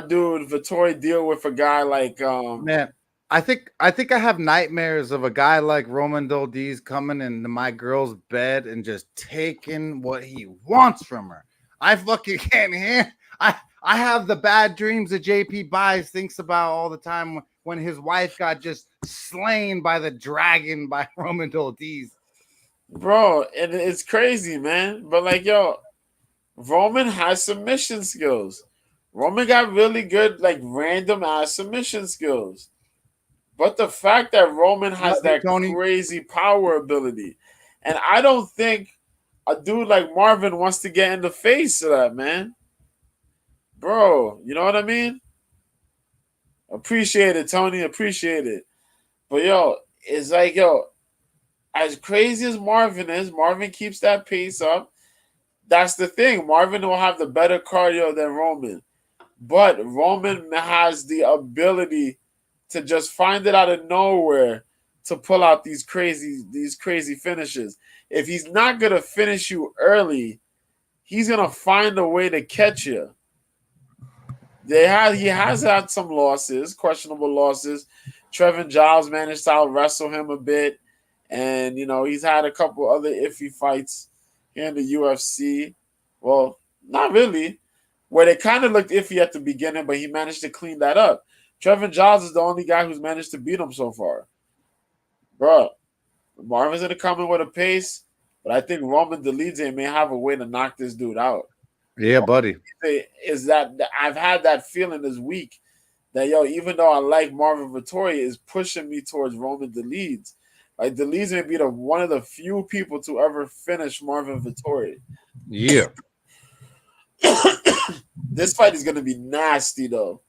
dude Vittori deal with a guy like Man, I think I have nightmares of a guy like Roman Doldiz coming into my girl's bed and just taking what he wants from her. I fucking can't hear. I have the bad dreams that JP Buys thinks about all the time when his wife got just slain by the dragon by Roman Doldiz. Bro, and it's crazy, man. But like, yo, Roman has submission skills. Roman got really good, like random ass submission skills. But the fact that Roman has that crazy power ability, and I don't think a dude like Marvin wants to get in the face of that, man. Bro, you know what I mean? Appreciate it, Tony. Appreciate it. But yo, it's like, yo, as crazy as Marvin is, Marvin keeps that pace up. That's the thing. Marvin will have the better cardio than Roman. But Roman has the ability to just find it out of nowhere to pull out these crazy finishes. If he's not gonna finish you early, he's gonna find a way to catch you. He has had some losses, questionable losses. Trevin Giles managed to out wrestle him a bit, and he's had a couple other iffy fights here in the UFC. Well, not really, where they kind of looked iffy at the beginning, but he managed to clean that up. Trevin Giles is the only guy who's managed to beat him so far. Bro, Marvin's going to come in with a pace, but I think Roman Dolidze may have a way to knock this dude out. Yeah, buddy. Is that I've had that feeling this week that, even though I like Marvin Vettori, is pushing me towards Roman Dolidze. Like, Dolidze may be one of the few people to ever finish Marvin Vettori. Yeah. This fight is going to be nasty, though.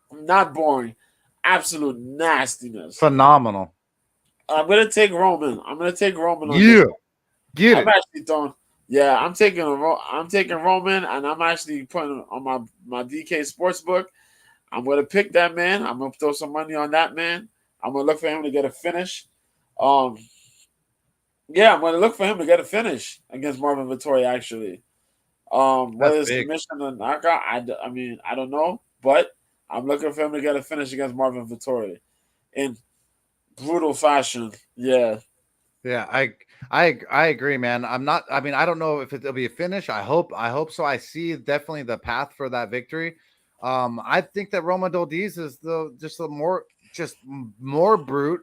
Not boring. Absolute nastiness. Phenomenal. I'm going to take Roman. Yeah. Get it. I'm actually throwing... Yeah, I'm taking Roman, and I'm actually putting it on my DK Sportsbook. I'm going to pick that man. I'm going to throw some money on that man. I'm going to look for him to get a finish. I'm going to look for him to get a finish against Marvin Vettori, actually. Whether it's submission or knockout, I mean, I don't know, but I'm looking for him to get a finish against Marvin Vettori in brutal fashion. Yeah. Yeah, I agree, man. I don't know if it'll be a finish. I hope so. I see definitely the path for that victory. I think that Roman Doldiz is more brute,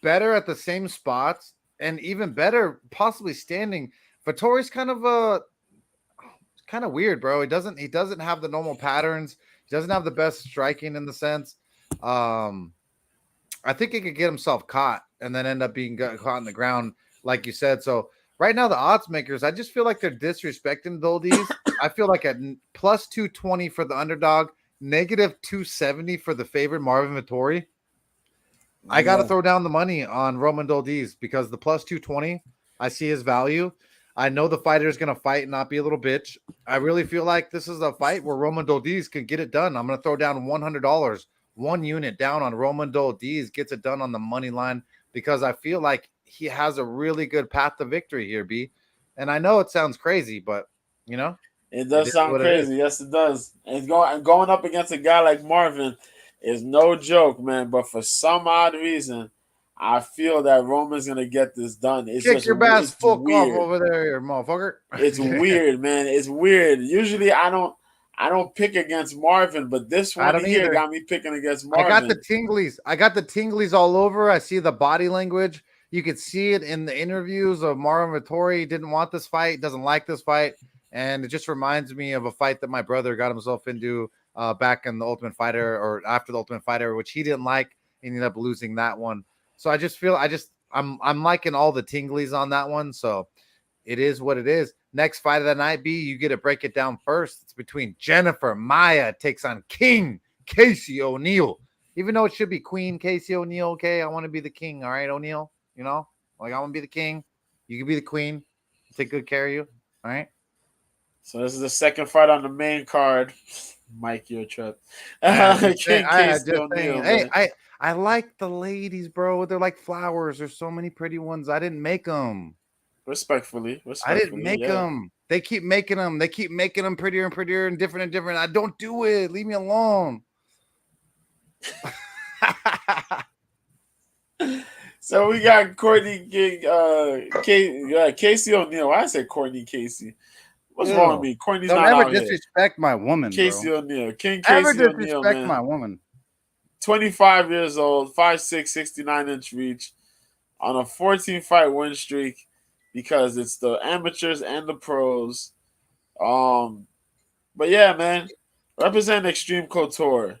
better at the same spots, and even better possibly standing. Vittori's kind of weird, bro. He doesn't have the normal patterns. He doesn't have the best striking in the sense. I think he could get himself caught and then end up being caught on the ground, like you said. So right now, the odds makers, I just feel like they're disrespecting Doldiz. I feel like at plus 220 for the underdog, negative 270 for the favorite Marvin Vettori. I got to throw down the money on Roman Doldiz because the plus 220, I see his value. I know the fighter is going to fight and not be a little bitch. I really feel like this is a fight where Roman Doldiz can get it done. I'm going to throw down $100, 1 unit down on Roman Doldiz, gets it done on the money line because I feel like he has a really good path to victory here, B. And I know it sounds crazy, but it does sound crazy. Yes, it does. And going up against a guy like Marvin is no joke, man. But for some odd reason, I feel that Roman's gonna get this done. It's Kick just your ass fuck off over there, motherfucker. It's weird, man. It's weird. Usually, I don't pick against Marvin, but this one here got me picking against Marvin. I got the tinglies all over. I see the body language. You could see it in the interviews of Marvin Vettori. He didn't want this fight, doesn't like this fight, and it just reminds me of a fight that my brother got himself into back in the Ultimate Fighter or after the Ultimate Fighter, which he didn't like. He ended up losing that one. So I'm liking all the tinglies on that one. So it is what it is. Next fight of the night, B, you get to break it down first. It's between Jennifer Maia takes on King Casey O'Neill. Even though it should be Queen Casey O'Neill, okay? I want to be the king, all right, O'Neill? You know? Like, I want to be the king. You can be the queen. I'll take good care of you, all right? So this is the second fight on the main card. Mike, you're a trip. King Casey O'Neill, hey, man. I like the ladies, bro. They're like flowers. There's so many pretty ones. I didn't make them. Respectfully, I didn't make yeah. them. They keep making them. They keep making them prettier and prettier and different and different. I don't do it. Leave me alone. So we got Courtney Casey O'Neill. Why I said Courtney Casey? What's wrong with me? Courtney's Don't not ever out disrespect my woman, Casey bro. O'Neill. King Ever Casey O'Neill, disrespect man. my woman. 25 years old, 5'6", 69-inch reach, on a 14-fight win streak because it's the amateurs and the pros. But yeah, man, representing Extreme Couture.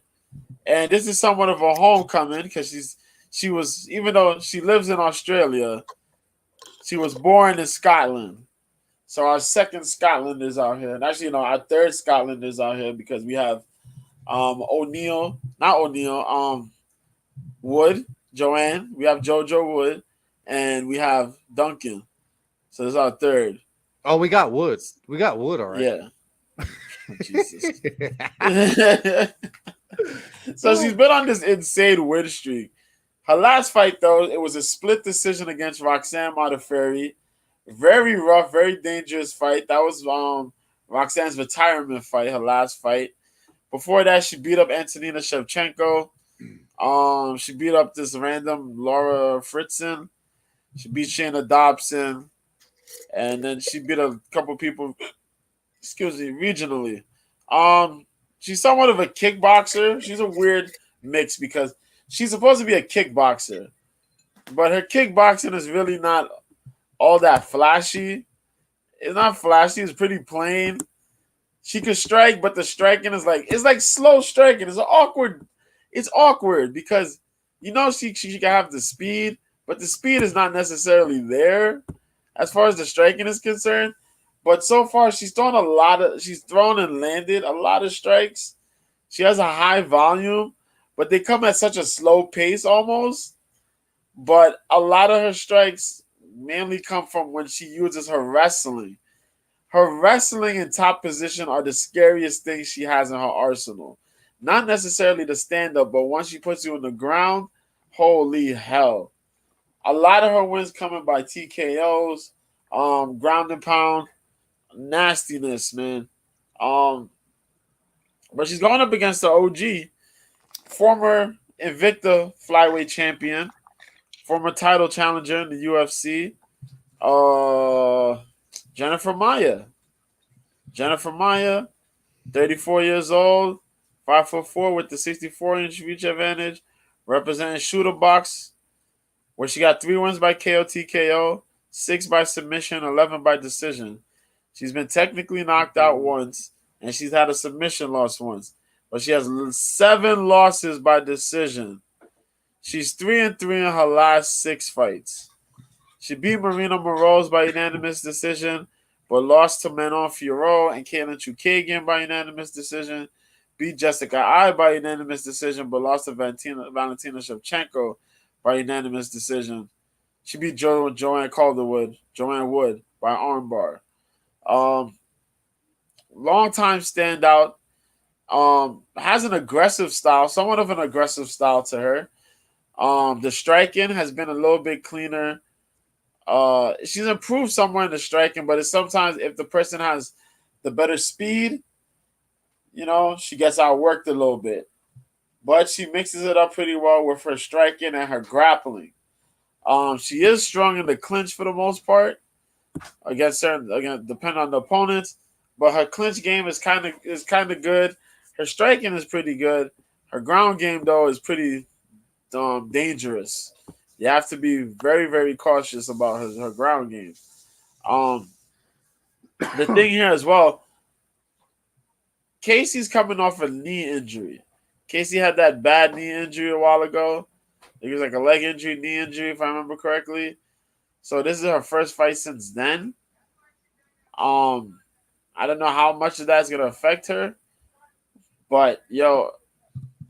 And this is somewhat of a homecoming because she was, even though she lives in Australia, she was born in Scotland. So our second Scotland is out here. And actually, our third Scotland is out here because we have Wood, Joanne. We have JoJo Wood, and we have Duncan. So this is our third. Oh, we got Wood. We got Wood, all right. Yeah. Jesus. So she's been on this insane win streak. Her last fight, though, it was a split decision against Roxanne Modafferi. Very rough, very dangerous fight. That was Roxanne's retirement fight, her last fight. Before that, she beat up Antonina Shevchenko. She beat up this random Laura Fritzen. She beat Shayna Dobson. And then she beat a couple people, regionally. She's somewhat of a kickboxer. She's a weird mix because she's supposed to be a kickboxer. But her kickboxing is really not all that flashy. It's not flashy. It's pretty plain. She can strike, but the striking is like slow striking. It's awkward. It's awkward because she can have the speed, but the speed is not necessarily there as far as the striking is concerned. But so far, she's thrown and landed a lot of strikes. She has a high volume, but they come at such a slow pace almost. But a lot of her strikes mainly come from when she uses her wrestling. Her wrestling and top position are the scariest things she has in her arsenal. Not necessarily the stand-up, but once she puts you on the ground, holy hell. A lot of her wins coming by TKOs, ground and pound, nastiness, man. But she's going up against the OG, former Invicta flyweight champion, former title challenger in the UFC, Jennifer Maia. Jennifer Maia, 34 years old, 5'4" with the 64-inch reach advantage, representing Shooter Box, where she got 3 wins by KO TKO, 6 by submission, 11 by decision. She's been technically knocked out once, and she's had a submission loss once. But she has 7 losses by decision. She's 3-3 in her last 6 fights. She beat Marina Moroz by unanimous decision, but lost to Manon Fiorot and Caitlin Chukagian by unanimous decision. Beat Jessica Ai by unanimous decision, but lost to Valentina Shevchenko by unanimous decision. She beat Joanne Wood by armbar. Long-time standout. Has an aggressive style, somewhat of an aggressive style to her. The striking has been a little bit cleaner. She's improved somewhere in the striking, but it's sometimes if the person has the better speed, she gets outworked a little bit. But she mixes it up pretty well with her striking and her grappling. She is strong in the clinch for the most part depending on the opponents. But her clinch game is kind of good. Her striking is pretty good. Her ground game though is pretty dangerous. You have to be very, very cautious about her ground game. The thing here as well, Casey's coming off a knee injury. Casey had that bad knee injury a while ago. It was like a leg injury, knee injury, if I remember correctly. So this is her first fight since then. I don't know how much of that's gonna affect her, but yo,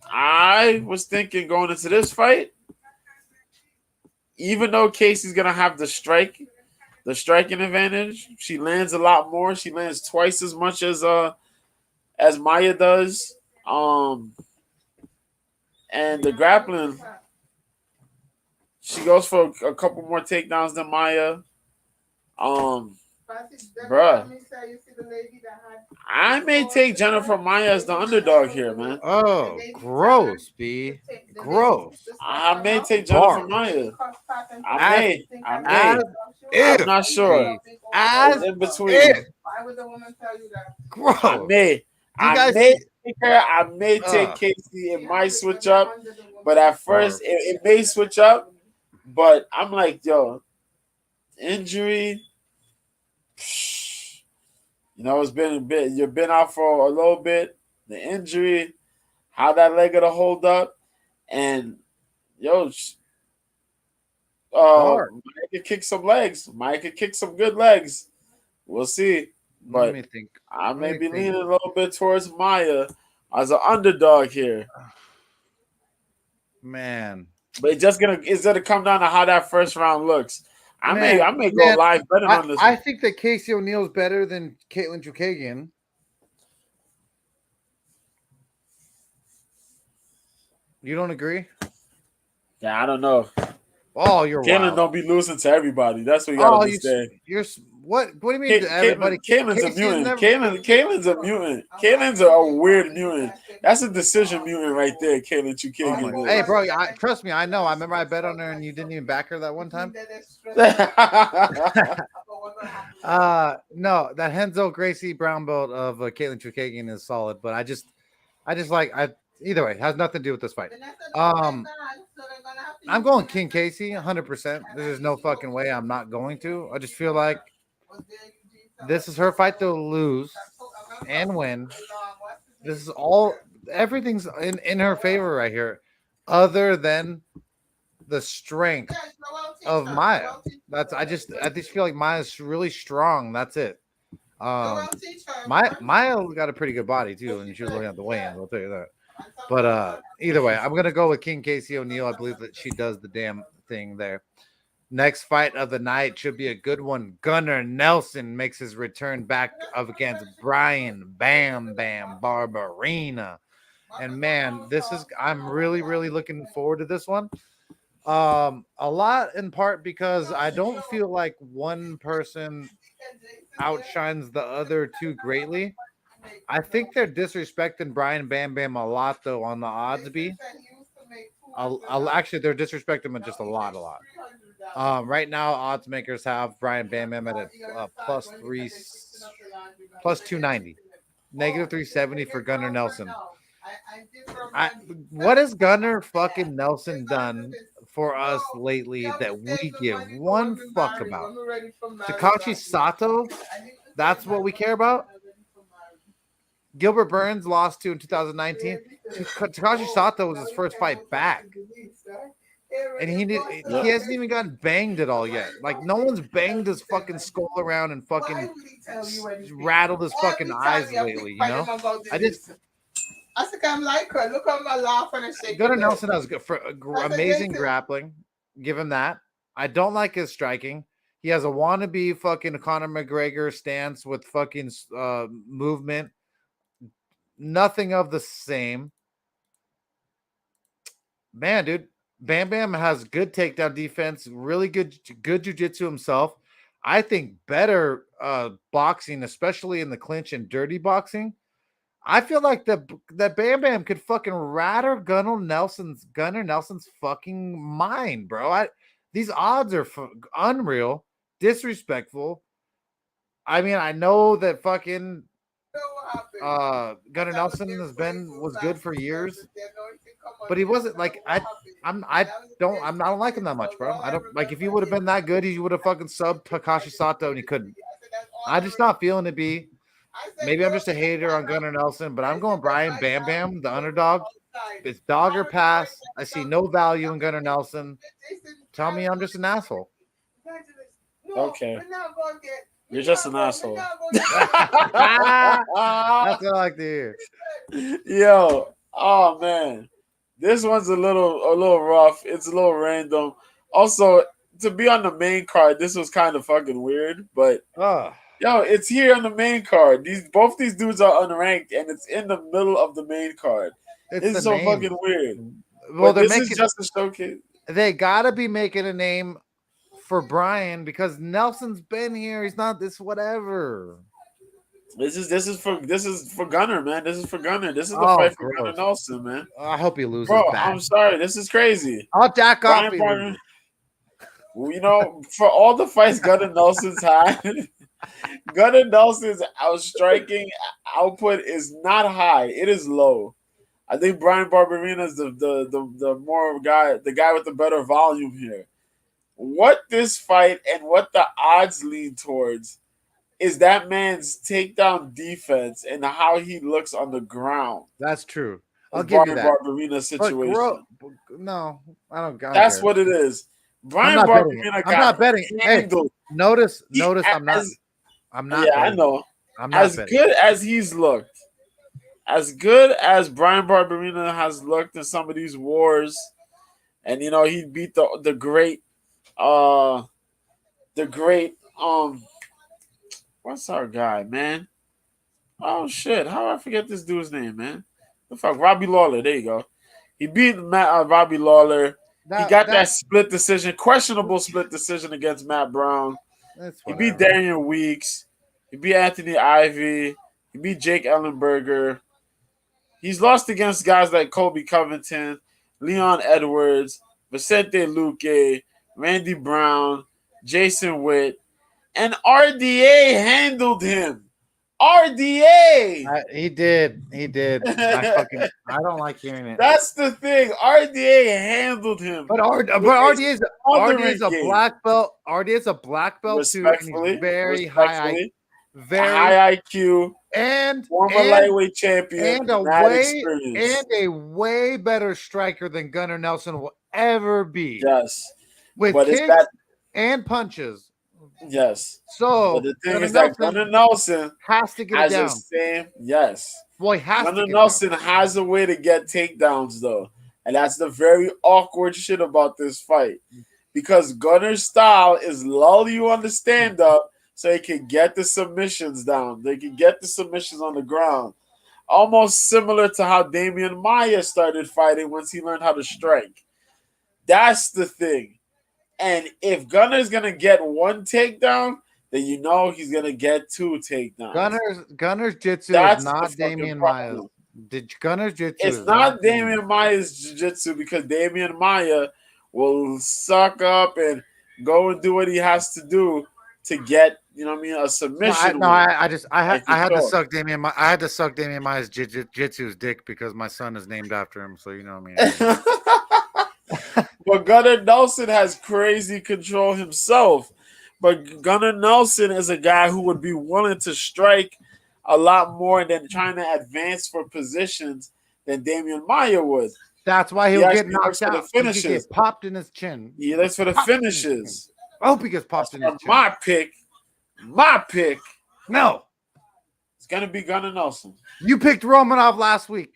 I was thinking going into this fight, even though Casey's gonna have the striking advantage, she lands a lot more. She lands twice as much as Maya does. And the grappling, she goes for a couple more takedowns than Maya. Bruh, I may take Jennifer Maya as the underdog here, man. Oh, gross, B. Gross. I may take Jennifer Maya. I may. I'm If, not sure. B. As in between. if. Gross. I may. I may take her. I may take Casey. It might switch up, but at first it may switch up. But I'm like, yo, injury. You know, it's been a bit. You've been out for a little bit. The injury, how that leg gonna hold up, and yo, Mike could kick some legs. Mike could kick some good legs. We'll see. But let me think. I may be leaning a little bit towards Maya as an underdog here. Man, but it's gonna come down to how that first round looks. I may go live betting on this. I think that Casey O'Neill's better than Caitlin Chukagian. You don't agree? Yeah, I don't know. Oh, you're Caitlin wild. Don't be losing to everybody. That's what you gotta understand. What do you mean to everybody? Caitlin's a mutant. Caitlin's a mutant. Caitlin's a weird mutant. That's a decision mutant right there, Caitlin Chukagian. Hey, bro, trust me, I know. I remember I bet on her and you didn't even back her that one time. No, that Renzo Gracie brown belt of Caitlin Chukagian is solid, but I just like either way, it has nothing to do with this fight. I'm going King Casey 100%. There's no fucking way I'm not going to. I just feel like this is her fight to lose and win. This is everything's in her favor right here, other than the strength of Maya. I just feel like Maya's really strong. That's it. Maya got a pretty good body too, and she was looking at the weigh-in. I'll tell you that. But either way, I'm gonna go with King Casey O'Neill. I believe that she does the damn thing there. Next fight of the night should be a good one. Gunnar Nelson makes his return back up against Brian Bam Bam Barberena. And man, I'm really, really looking forward to this one. A lot in part because I don't feel like one person outshines the other two greatly. I think they're disrespecting Brian Bam Bam a lot though on the odds be. Actually they're disrespecting him just a lot. Right now odds makers have Brian Bam Bam at a plus 290, negative 370 for Gunnar Nelson. What has Gunnar fucking Nelson done for us lately that we give one fuck about? Takashi Sato, that's what we care about. Gilbert Burns lost to in 2019. Takashi Sato was his first fight back, and he hasn't even gotten banged at all yet. Like no one's banged his fucking skull around and fucking rattled his fucking eyes lately. You know, I think I'm like her. Look at my laugh and shake. Gunnar Nelson has amazing grappling. Give him that. I don't like his striking. He has a wannabe fucking Conor McGregor stance with fucking movement. Nothing of the same. Man, dude. Bam Bam has good takedown defense, really good jiu-jitsu himself. I think better boxing, especially in the clinch and dirty boxing. I feel like that Bam Bam could fucking rattle Gunnar Nelson's fucking mind, bro. These odds are unreal, disrespectful. I mean, I know that fucking Gunnar Nelson was good for years, but he wasn't like I don't like him that much, bro. I don't like if he would have been that good, he would have fucking subbed Takashi Sato, and he couldn't. I'm just not feeling it. Maybe I'm just a hater on Gunnar Nelson, but I'm going Brian Bam Bam, the underdog. It's dog or pass. I see no value in Gunnar Nelson. Tell me I'm just an asshole. Okay. You're just an asshole. That's what I like to hear. Yo, oh man. This one's a little rough. It's a little random. Also, to be on the main card, this was kind of fucking weird, but Oh, yo, it's here on the main card. Both these dudes are unranked, and it's in the middle of the main card. it's This the is so name. fucking weird. Well, But this is just a showcase. They gotta be making a name for Brian because Nelson's been here. He's not this whatever. This is for Gunner, man. This is for Gunner. This is the Oh, fight for gross. Gunner Nelson, man. I hope he loses. Bro, back. I'm sorry. This is crazy. I'll jack off. Brian Barber, you know, for all the fights Gunner Nelson's had, Gunner Nelson's outstriking output is not high. It is low. I think Brian Barberina is the more guy, the guy with the better volume here. What this fight and what the odds lean towards is that man's takedown defense and how he looks on the ground. That's true. I'll give you that. Barberina situation. No, I don't. That's what it is. Brian Barberina. I'm not betting. Hey, notice. I'm not. Yeah, I know. I'm not as betting. Good as he's looked, as good as Brian Barberina has looked in some of these wars, and you know he beat the great what's our guy, man? Oh shit! How do I forget this dude's name, man? The fuck, Robbie Lawler. There you go. He beat Robbie Lawler. He got that split decision, questionable split decision against Matt Brown. He beat Darian Weeks. He beat Anthony Ivy. He beat Jake Ellenberger. He's lost against guys like Colby Covington, Leon Edwards, Vicente Luque, Randy Brown, Jason Witt, and RDA handled him. RDA. He did. I don't like hearing it. That's the thing. RDA handled him. But RDA is a black belt. RDA is a black belt too. And he's very high IQ and former lightweight champion and a way better striker than Gunnar Nelson will ever be. Yes, with kicks and punches. Yes. So but the thing is that Gunnar Nelson has to get it down. Well, Gunnar Nelson has a way to get takedowns though, and that's the very awkward shit about this fight, because Gunnar's style is lull you on the stand up so he can get the submissions down. They can get the submissions on the ground, almost similar to how Damian Maia started fighting once he learned how to strike. That's the thing. And if Gunner's gonna get one takedown, then you know he's gonna get two takedowns. Gunner's jiu-jitsu is not Damian Maia's. Gunner's jiu-jitsu it's not Damian Maia's jiu-jitsu, because Damian Maia will suck up and go and do what he has to do to get, you know what I mean, a submission. I had to suck Damian Maia's jiu-jitsu's dick because my son is named after him, so you know what I mean. But Gunnar Nelson has crazy control himself. But Gunnar Nelson is a guy who would be willing to strike a lot more than trying to advance for positions than Damian Maia would. That's why he'll get knocked out. He get popped in his chin. Yeah, that's for the finishes. I hope he gets popped in his chin. My pick. No. It's going to be Gunnar Nelson. You picked Romanov last week.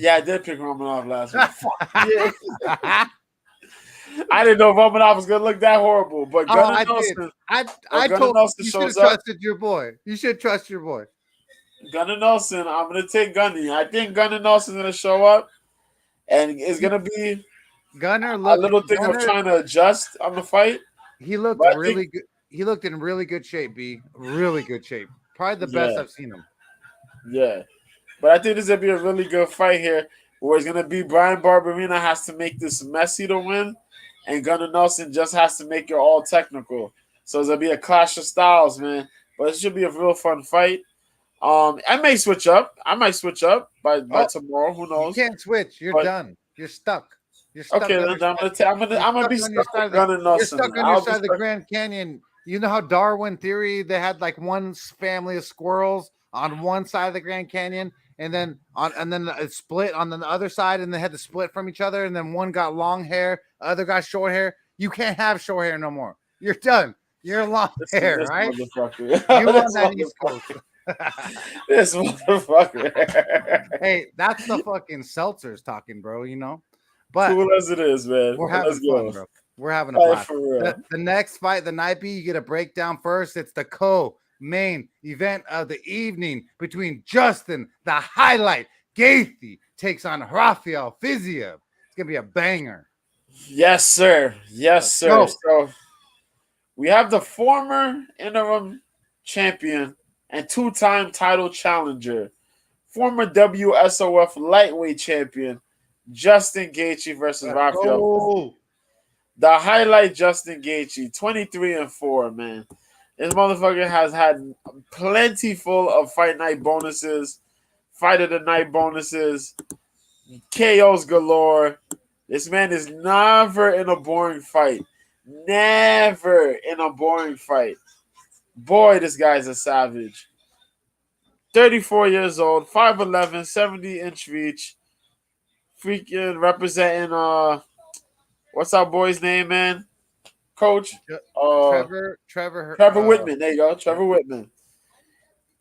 Yeah, I did pick Romanov last week. Yeah. I didn't know Romanov was gonna look that horrible, but Gunnar Nelson. I told you should have trusted your boy. You should trust your boy. Gunnar Nelson. I'm gonna take Gunny. I think Gunnar Nelson's gonna show up, and it's gonna be a little thing of trying to adjust on the fight. He looked really good. He looked in really good shape. Really good shape. Probably the best I've seen him. Yeah. But I think this is going to be a really good fight here, where it's going to be Brian Barberina has to make this messy to win, and Gunnar Nelson just has to make it all technical. So it's going to be a clash of styles, man. But it should be a real fun fight. I may switch up. I might switch up by tomorrow. Who knows? You can't switch. You're done. You're stuck. Okay, then I'm gonna be stuck with Gunnar Nelson. You're stuck on your side of the Grand Canyon. You know how Darwin theory, they had like one family of squirrels on one side of the Grand Canyon, and then it split on the other side, and they had to split from each other, and then one got long hair, other got short hair. You can't have short hair no more. You're done. You're long hair, This right? motherfucker. You on This that East Coast. This motherfucker. Hey, that's the fucking seltzers talking, bro. But Cool as it is, man. we're Let's having fun, go. bro. We're having a Fight blast. for real. The next fight, the night B, you get a breakdown first. It's the co-main event of the evening between Justin, the highlight, Gaethje takes on Rafael Fiziev. It's gonna be a banger. Yes, sir. Yes, sir. Go. So we have the former interim champion and two-time title challenger, former WSOF lightweight champion, Justin Gaethje versus Rafael. Oh, The highlight, Justin Gaethje, 23-4, man. This motherfucker has had plenty full of fight night bonuses, fight of the night bonuses, KOs galore. This man is never in a boring fight. Never in a boring fight. Boy, this guy's a savage. 34 years old, 5'11", 70-inch reach. Freaking representing what's our boy's name, man? Coach? Trevor Whitman. There you go. Trevor Whitman.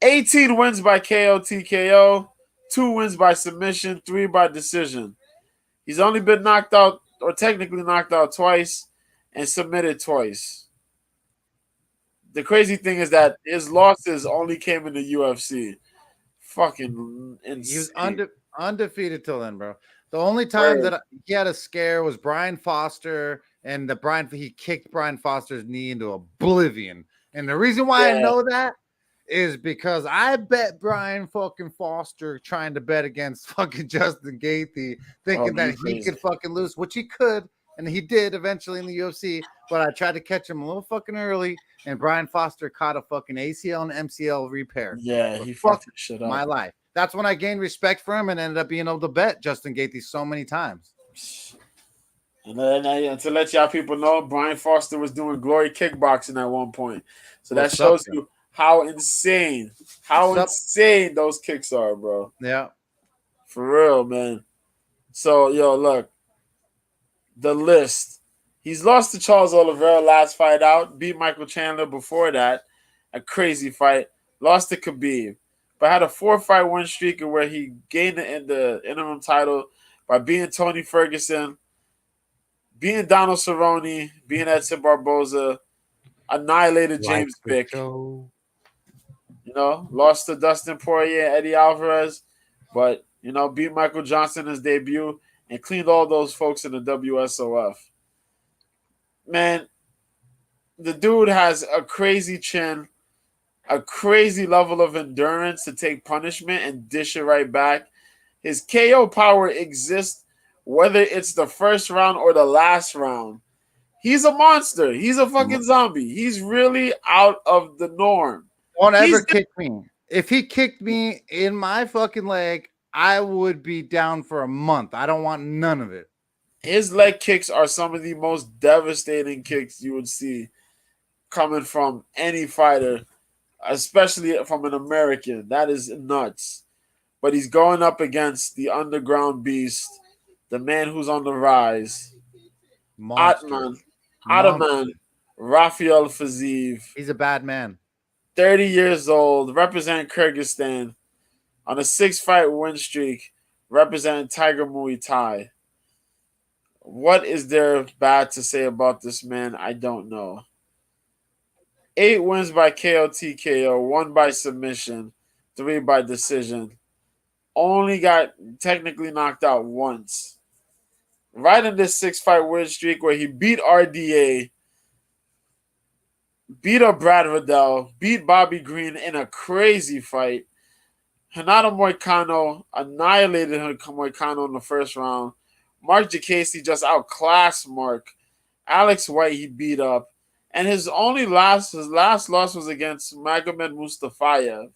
18 wins by KO, TKO. 2 wins by submission. 3 by decision. He's only been knocked out, or technically knocked out twice, and submitted twice. The crazy thing is that his losses only came in the UFC. Fucking insane. He was undefeated till then, bro. The only time that he had a scare was Brian Foster, and he kicked Brian Foster's knee into oblivion. And the reason why I know that is because I bet Brian fucking Foster trying to bet against fucking Justin Gaethje, thinking that he could fucking lose, which he could, and he did eventually in the UFC. But I tried to catch him a little fucking early, and Brian Foster caught a fucking ACL and MCL repair. Yeah, he fucked shit up. My life. That's when I gained respect for him and ended up being able to bet Justin Gaethje so many times. And then, to let y'all people know, Brian Foster was doing glory kickboxing at one point. So that shows you how insane those kicks are, bro. Yeah. For real, man. So, yo, look. The list. He's lost to Charles Oliveira last fight out. Beat Michael Chandler before that. A crazy fight. Lost to Khabib. But had a 4-fight win streak where he gained the interim title by beating Tony Ferguson, beating Donald Cerrone, beating Edson Barboza, annihilated James Vick. Lost to Dustin Poirier and Eddie Alvarez, but, beat Michael Johnson in his debut and cleaned all those folks in the WSOF. Man, the dude has a crazy chin, a crazy level of endurance to take punishment and dish it right back. His KO power exists whether it's the first round or the last round. He's a monster. He's a fucking zombie. He's really out of the norm. Won't ever kick me. If he kicked me in my fucking leg, I would be down for a month. I don't want none of it. His leg kicks are some of the most devastating kicks you would see coming from any fighter, especially from an American. That is nuts. But he's going up against the underground beast, the man who's on the rise, Atman Rafael Fiziev. He's a bad man. 30 years old, representing Kyrgyzstan on a 6-fight win streak, representing Tiger Muay Thai. What is there bad to say about this man? I don't know. 8 wins by KO TKO, 1 by submission, 3 by decision. Only got technically knocked out once. Right in this 6-fight win streak where he beat RDA, beat up Brad Riddell, beat Bobby Green in a crazy fight. Renato Moicano annihilated Moicano in the first round. Mark Jacasey just outclassed Mark. Alex White he beat up. And his last loss was against Magomed Mustafayev,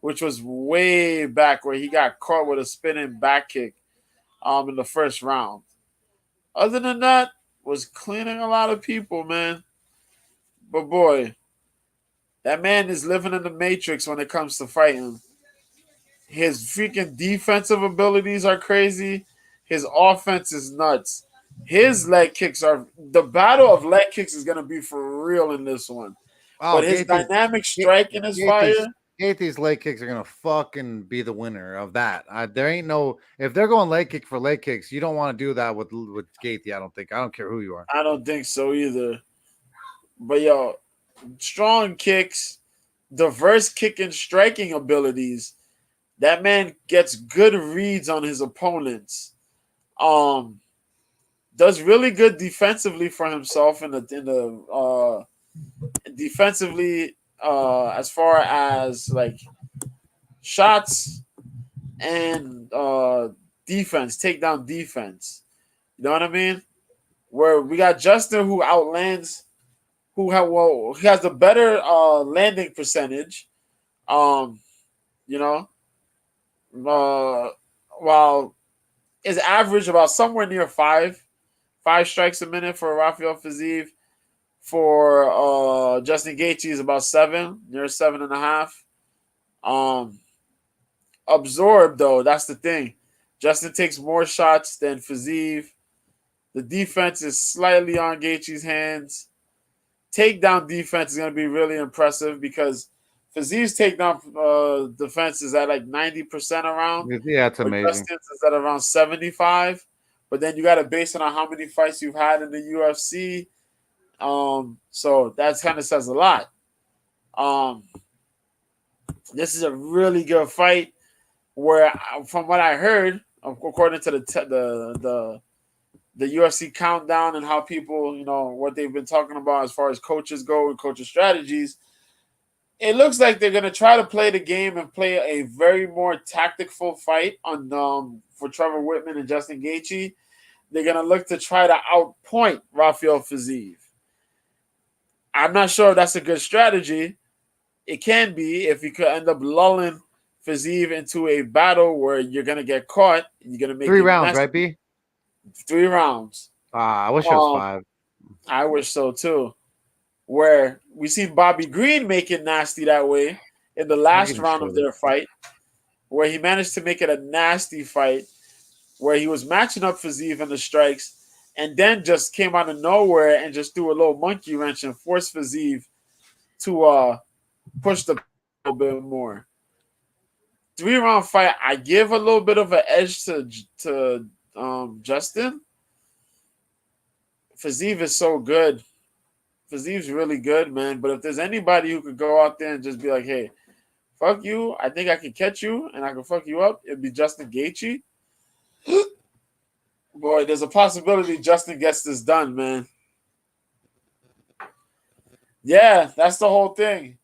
which was way back where he got caught with a spinning back kick in the first round. Other than that, was cleaning a lot of people, man. But boy, that man is living in the Matrix when it comes to fighting. His freaking defensive abilities are crazy. His offense is nuts. His leg kicks are the battle of leg kicks is gonna be for real in this one. Oh, But his dynamic striking is Gaethje's fire. Gaethje's leg kicks are gonna fucking be the winner of that. There ain't no if they're going leg kick for leg kicks, you don't want to do that with Gaethje. I don't think. I don't care who you are. I don't think so either. But yo, strong kicks, diverse kicking striking abilities. That man gets good reads on his opponents. Does really good defensively for himself in the defensively as far as like shots and defense, takedown defense. You know what I mean? Where we got Justin who outlands, he has the better landing percentage. Um, you know, while is average about somewhere near five strikes a minute for Rafael Fiziev. For Justin Gaethje is about seven, near 7.5. Absorbed though, that's the thing. Justin takes more shots than Fiziev. The defense is slightly on Gaethje's hands. Takedown defense is going to be really impressive because Fiziev's takedown defense is at like 90% around. Yeah, it's But amazing. Justin's is at around 75. But then you got to base it on how many fights you've had in the UFC. So that kind of says a lot. This is a really good fight. Where, from what I heard, according to the UFC countdown and how people, what they've been talking about as far as coaches go and coaches strategies, it looks like they're gonna try to play the game and play a very more tactical fight on for Trevor Whitman and Justin Gaethje. They're gonna look to try to outpoint Rafael Fiziev. I'm not sure if that's a good strategy. It can be if you could end up lulling Fiziev into a battle where you're gonna get caught and you're gonna make 3 rounds, right, B? 3 rounds. I wish it was 5. I wish so too. Where we seen Bobby Green make it nasty that way in the last round of their fight, where he managed to make it a nasty fight, where he was matching up Fiziev in the strikes, and then just came out of nowhere and just threw a little monkey wrench and forced Fiziev to push the a little bit more. 3-round fight, I give a little bit of an edge to Justin. Fiziev is so good. Fiziev's really good, man. But if there's anybody who could go out there and just be like, hey, fuck you, I think I can catch you and I can fuck you up, it'd be Justin Gaethje. Boy, there's a possibility Justin gets this done, man. Yeah, that's the whole thing.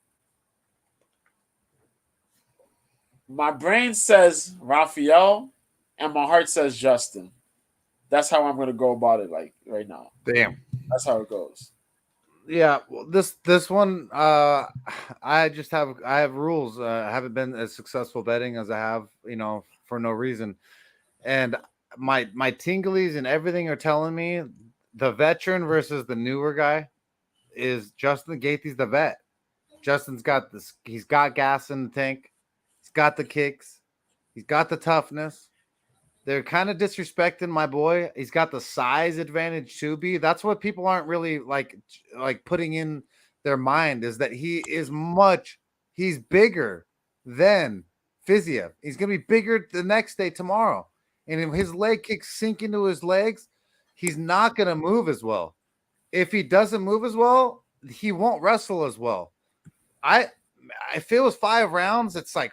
My brain says Rafael, and my heart says Justin. That's how I'm gonna go about it, like right now. Damn. That's how it goes. Yeah, well, this one, I have rules. I haven't been as successful betting as I have, for no reason. And my tinglies and everything are telling me the veteran versus the newer guy is Justin Gaethje's the vet. Justin's got this. He's got gas in the tank. He's got the kicks. He's got the toughness. They're kind of disrespecting my boy. He's got the size advantage too, B. That's what people aren't really like putting in their mind is that he's bigger than Fiziev. He's going to be bigger the next day tomorrow. And if his leg kicks sink into his legs, he's not going to move as well. If he doesn't move as well, he won't wrestle as well. If it was 5 rounds, it's like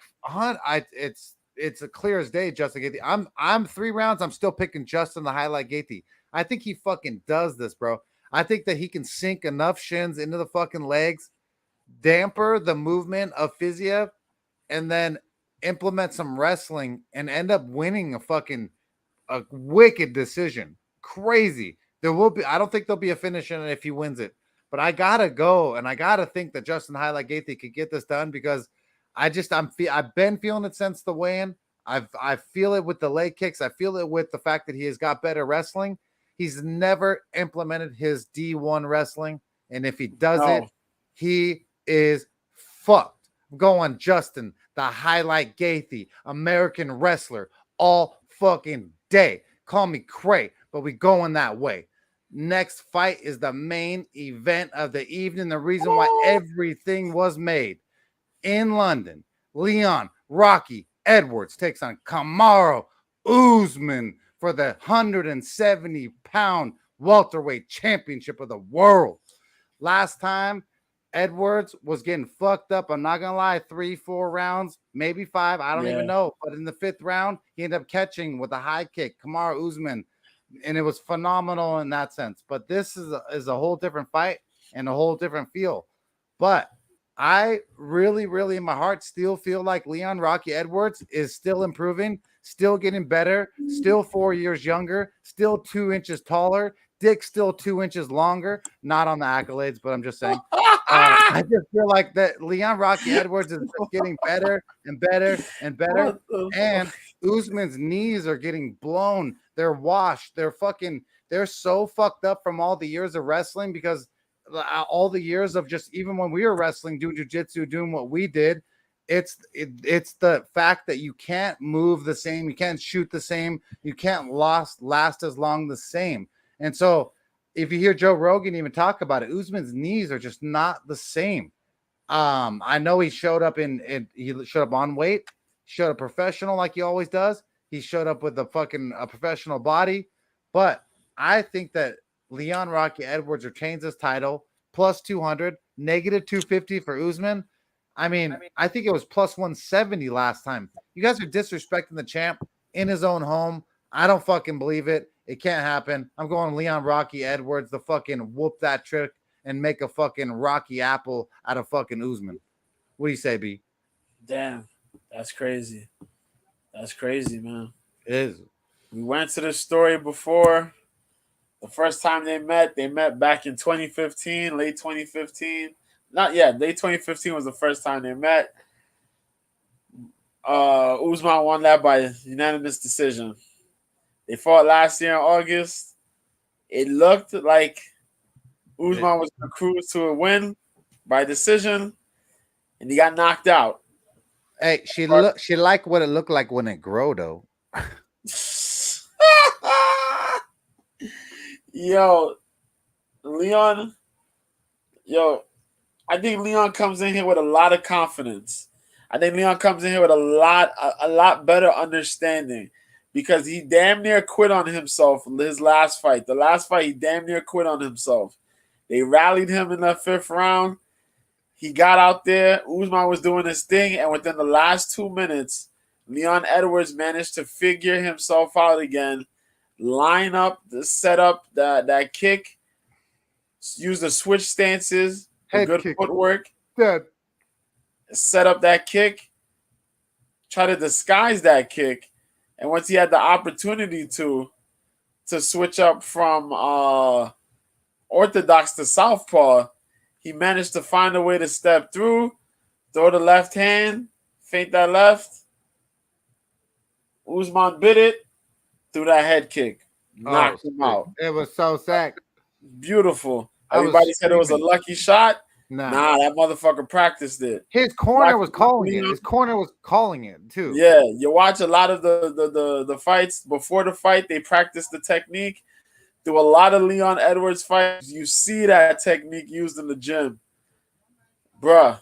it's a clear as day, Justin Gaethje. I'm 3 rounds. I'm still picking Justin the highlight Gaethje. I think he fucking does this, bro. I think that he can sink enough shins into the fucking legs, damper the movement of Fiziev, and then implement some wrestling and end up winning a wicked decision. Crazy. I don't think there'll be a finish in it if he wins it. But I gotta go, and I gotta think that Justin Highlight Gaethje could get this done because I've been feeling it since the weigh-in. I feel it with the leg kicks. I feel it with the fact that he has got better wrestling. He's never implemented his D1 wrestling, and if he does it, he is fucked. I'm going Justin, the highlight Gaethje, American wrestler, all fucking day. Call me Krew, but we going that way. Next fight is the main event of the evening. The reason why everything was made in London. Leon Rocky Edwards takes on Kamaru Usman for the 170-pound welterweight championship of the world. Last time, Edwards was getting fucked up. I'm not gonna lie, 3-4 rounds, maybe 5. I don't even know. But in the 5th round, he ended up catching with a high kick, Kamaru Usman, and it was phenomenal in that sense. But this is a whole different fight and a whole different feel. But I really, really in my heart still feel like Leon Rocky Edwards is still improving, still getting better, still 4 years younger, still 2 inches taller, dick still 2 inches longer. Not on the accolades, but I'm just saying. I just feel like that Leon Rocky Edwards is just getting better and better and better. And Usman's knees are getting blown. They're washed. They're so fucked up from all the years of wrestling, because all the years of just, even when we were wrestling, doing jiu-jitsu, doing what we did, it's the fact that you can't move the same, you can't shoot the same, you can't last as long the same. And so if you hear Joe Rogan even talk about it, Usman's knees are just not the same. I know he showed up he showed up on weight, showed up professional like he always does. He showed up with a professional body, but I think that Leon Rocky Edwards retains his title, plus 200, negative 250 for Usman. I mean, I think it was plus 170 last time. You guys are disrespecting the champ in his own home. I don't fucking believe it. It can't happen. I'm going Leon Rocky Edwards to fucking whoop that trick and make a fucking Rocky Apple out of fucking Usman. What do you say, B? Damn, that's crazy. That's crazy, man. It is. We went to the story before. The first time they met back in 2015, late 2015. Not yet. Late 2015 was the first time they met. Usman won that by unanimous decision. They fought last year in August. It looked like Usman was going to cruise to a win by decision, and he got knocked out. Hey, she liked what it looked like when it grew, though. Yo, Leon. I think Leon comes in here with a lot of confidence. I think Leon comes in here with a lot better understanding, because he damn near quit on himself in his last fight. The last fight, he damn near quit on himself. They rallied him in the 5th round. He got out there. Usman was doing his thing, and within the last 2 minutes, Leon Edwards managed to figure himself out again, line up, set up that kick, use the switch stances, good footwork, set up that kick, try to disguise that kick, and once he had the opportunity to switch up from orthodox to southpaw, he managed to find a way to step through, throw the left hand, feint that left. Usman bit it, threw that head kick, knocked him out. It was so sick. Beautiful. Everybody said it was a lucky shot. Nah, that motherfucker practiced it. His corner was calling it. His corner was calling it too. Yeah, you watch a lot of the fights before the fight. They practice the technique. Through a lot of Leon Edwards fights, you see that technique used in the gym. Bruh,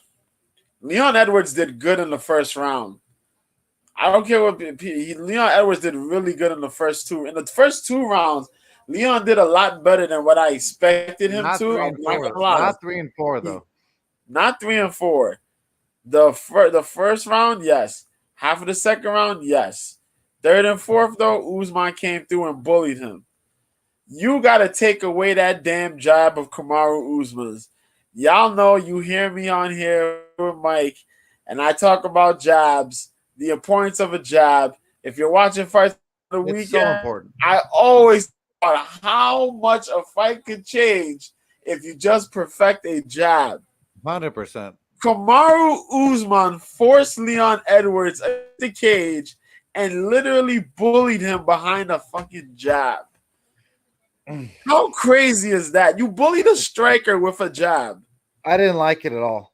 Leon Edwards did good in the first round. I don't care what Leon Edwards did really good in the first two. In the first 2 rounds, Leon did a lot better than what I expected him to. I'm not gonna lie. Not 3 and 4 though. Not 3 and 4. The first round, yes. Half of the second round, yes. 3rd and 4th though, Usman came through and bullied him. You gotta take away that damn jab of Kamaru Usman's. Y'all know, you hear me on here with Mike, and I talk about jabs, the importance of a jab. If you're watching fights on the weekend, so important. I always thought how much a fight could change if you just perfect a jab. 100%. Kamaru Usman forced Leon Edwards in the cage and literally bullied him behind a fucking jab. How crazy is that? You bullied a striker with a jab. I didn't like it at all.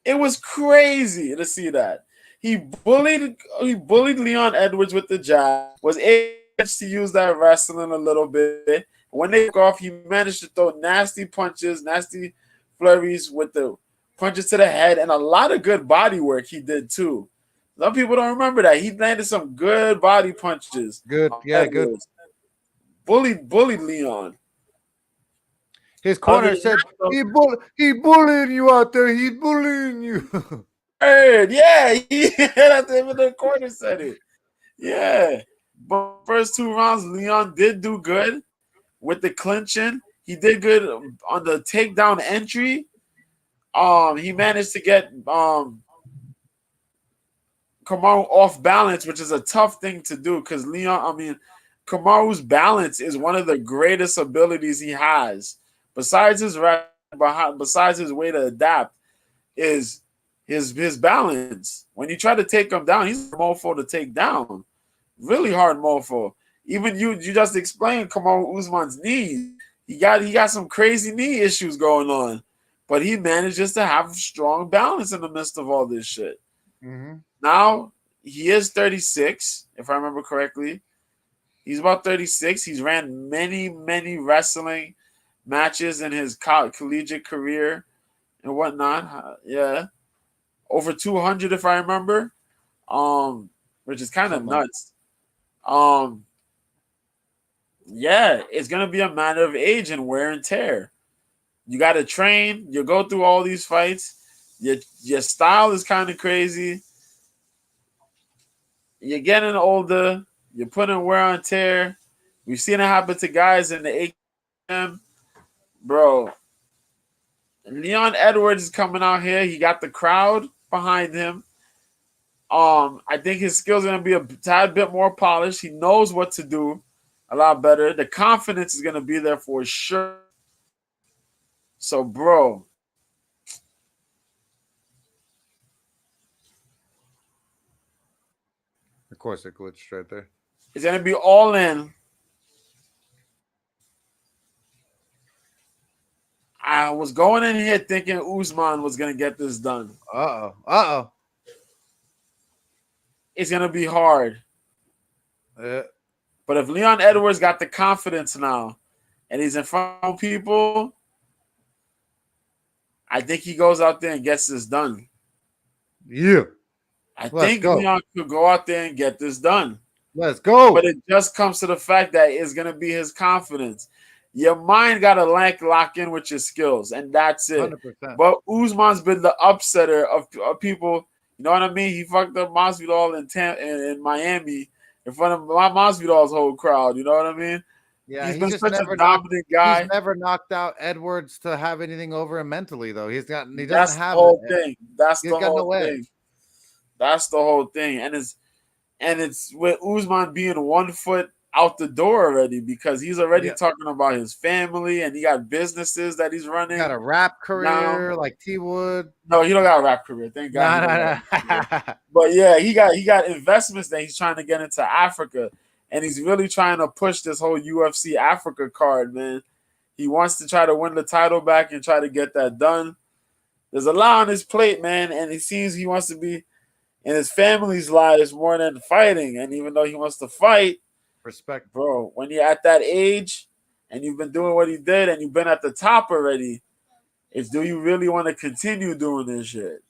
It was crazy to see that. He bullied Leon Edwards with the jab. Was able to use that wrestling a little bit. When they took off, he managed to throw nasty punches, nasty flurries with the punches to the head, and a lot of good body work he did too. Some people don't remember that. He landed some good body punches. Good, yeah, good. Bullied Leon. His corner said, he bullying you out there. He's bullying you. Yeah, that's him in the corner said it. Yeah. But first 2 rounds, Leon did do good with the clinching. He did good on the takedown entry. He managed to get Kamaru off balance, which is a tough thing to do because Kamaru's balance is one of the greatest abilities he has. Besides his way to adapt, is his balance. When you try to take him down, he's a mofo to take down. Really hard mofo. Even you just explained Kamaru Usman's knees. He got some crazy knee issues going on, but he manages to have strong balance in the midst of all this shit. Mm-hmm. Now he is 36, if I remember correctly. He's about 36. He's ran many wrestling matches in his collegiate career and whatnot. Yeah, over 200 if I remember. Which is kind of nuts. Yeah, it's gonna be a matter of age and wear and tear. You got to train. You go through all these fights. Your style is kind of crazy. You're getting older. You're putting wear and tear. We've seen it happen to guys in the AKM. Bro, Leon Edwards is coming out here. He got the crowd behind him. I think his skills are going to be a tad bit more polished. He knows what to do a lot better. The confidence is going to be there for sure. So, bro. Of course, it glitched right there. It's going to be all in. I was going in here thinking Usman was going to get this done. Uh-oh. It's going to be hard. But if Leon Edwards got the confidence now and he's in front of people, I think he goes out there and gets this done. Yeah. I think Leon could go out there and get this done. Let's go. But it just comes to the fact that it's going to be his confidence. Your mind got to lock in with your skills, and that's it. 100%. But Usman's been the upsetter of people. You know what I mean? He fucked up Masvidal in Miami in front of Masvidal's whole crowd. You know what I mean? Yeah, he's been such a dominant guy. He's never knocked out Edwards to have anything over him mentally, though. He doesn't have the whole thing. That's the whole thing. That's the whole thing. And it's with Usman being 1 foot out the door already because he's already talking about his family and he got businesses that he's running. He got a rap career like T Wood. No, he don't got a rap career. Thank God. No. But yeah, he got investments that he's trying to get into Africa. And he's really trying to push this whole UFC Africa card, man. He wants to try to win the title back and try to get that done. There's a lot on his plate, man, and it seems he wants to be in his family's lives more than fighting. And even though he wants to fight, respect, bro, when you're at that age and you've been doing what he did and you've been at the top already, do you really want to continue doing this shit?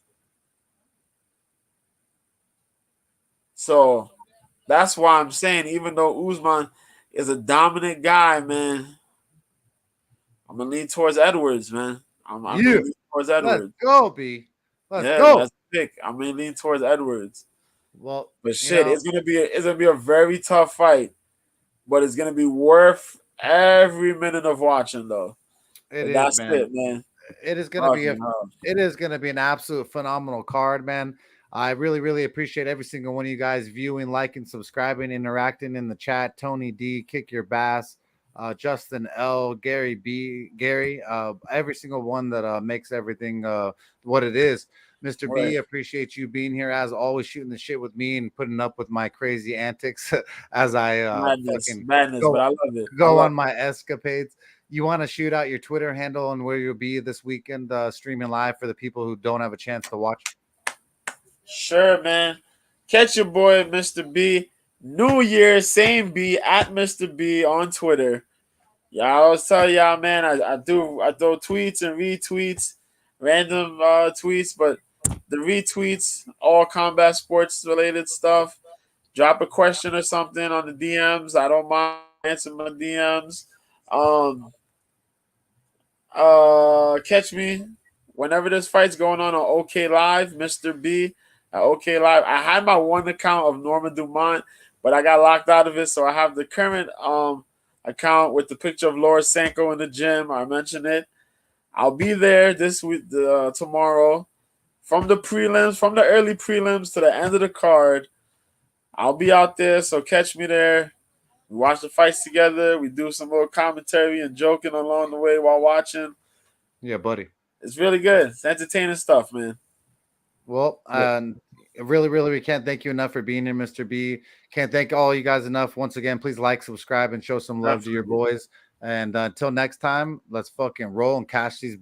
So that's why I'm saying, even though Usman is a dominant guy, man, I'm going to lean towards Edwards, man. I'm going to lean towards Edwards. Let's go, B. Let's go. That's the pick. I'm going to lean towards Edwards. Well, but shit, it's gonna be a very tough fight, but it's gonna be worth every minute of watching, though. That's it, man. It is gonna be an absolute phenomenal card, man. I really, really appreciate every single one of you guys viewing, liking, subscribing, interacting in the chat. Tony D, Kick Your Bass, Justin L, Gary B, every single one that makes everything what it is. Mr. Right. B, appreciate you being here as always, shooting the shit with me and putting up with my crazy antics as I madness, but I love it. On my escapades. You want to shoot out your Twitter handle and where you'll be this weekend streaming live for the people who don't have a chance to watch? Sure, man. Catch your boy, Mr. B. New Year, same B at Mr. B on Twitter. Yeah, I always tell y'all, man, I throw tweets and retweets, random tweets, but the retweets, all combat sports related stuff. Drop a question or something on the DMs. I don't mind answering my DMs. Um, catch me whenever this fight's going on OK Live, Mr. B at OK Live. I had my one account of Norman Dumont, but I got locked out of it, so I have the current account with the picture of Laura Sanko in the gym. I mentioned it. I'll be there this week, tomorrow, from the prelims, from the early prelims to the end of the card. I'll be out there, so catch me there. We watch the fights together. We do some little commentary and joking along the way while watching. Yeah, buddy. It's really good. It's entertaining stuff, man. Well, really, we can't thank you enough for being here, Mr. B. Can't thank all you guys enough. Once again, please like, subscribe, and show some love to your boys. And until next time, let's fucking roll and cash these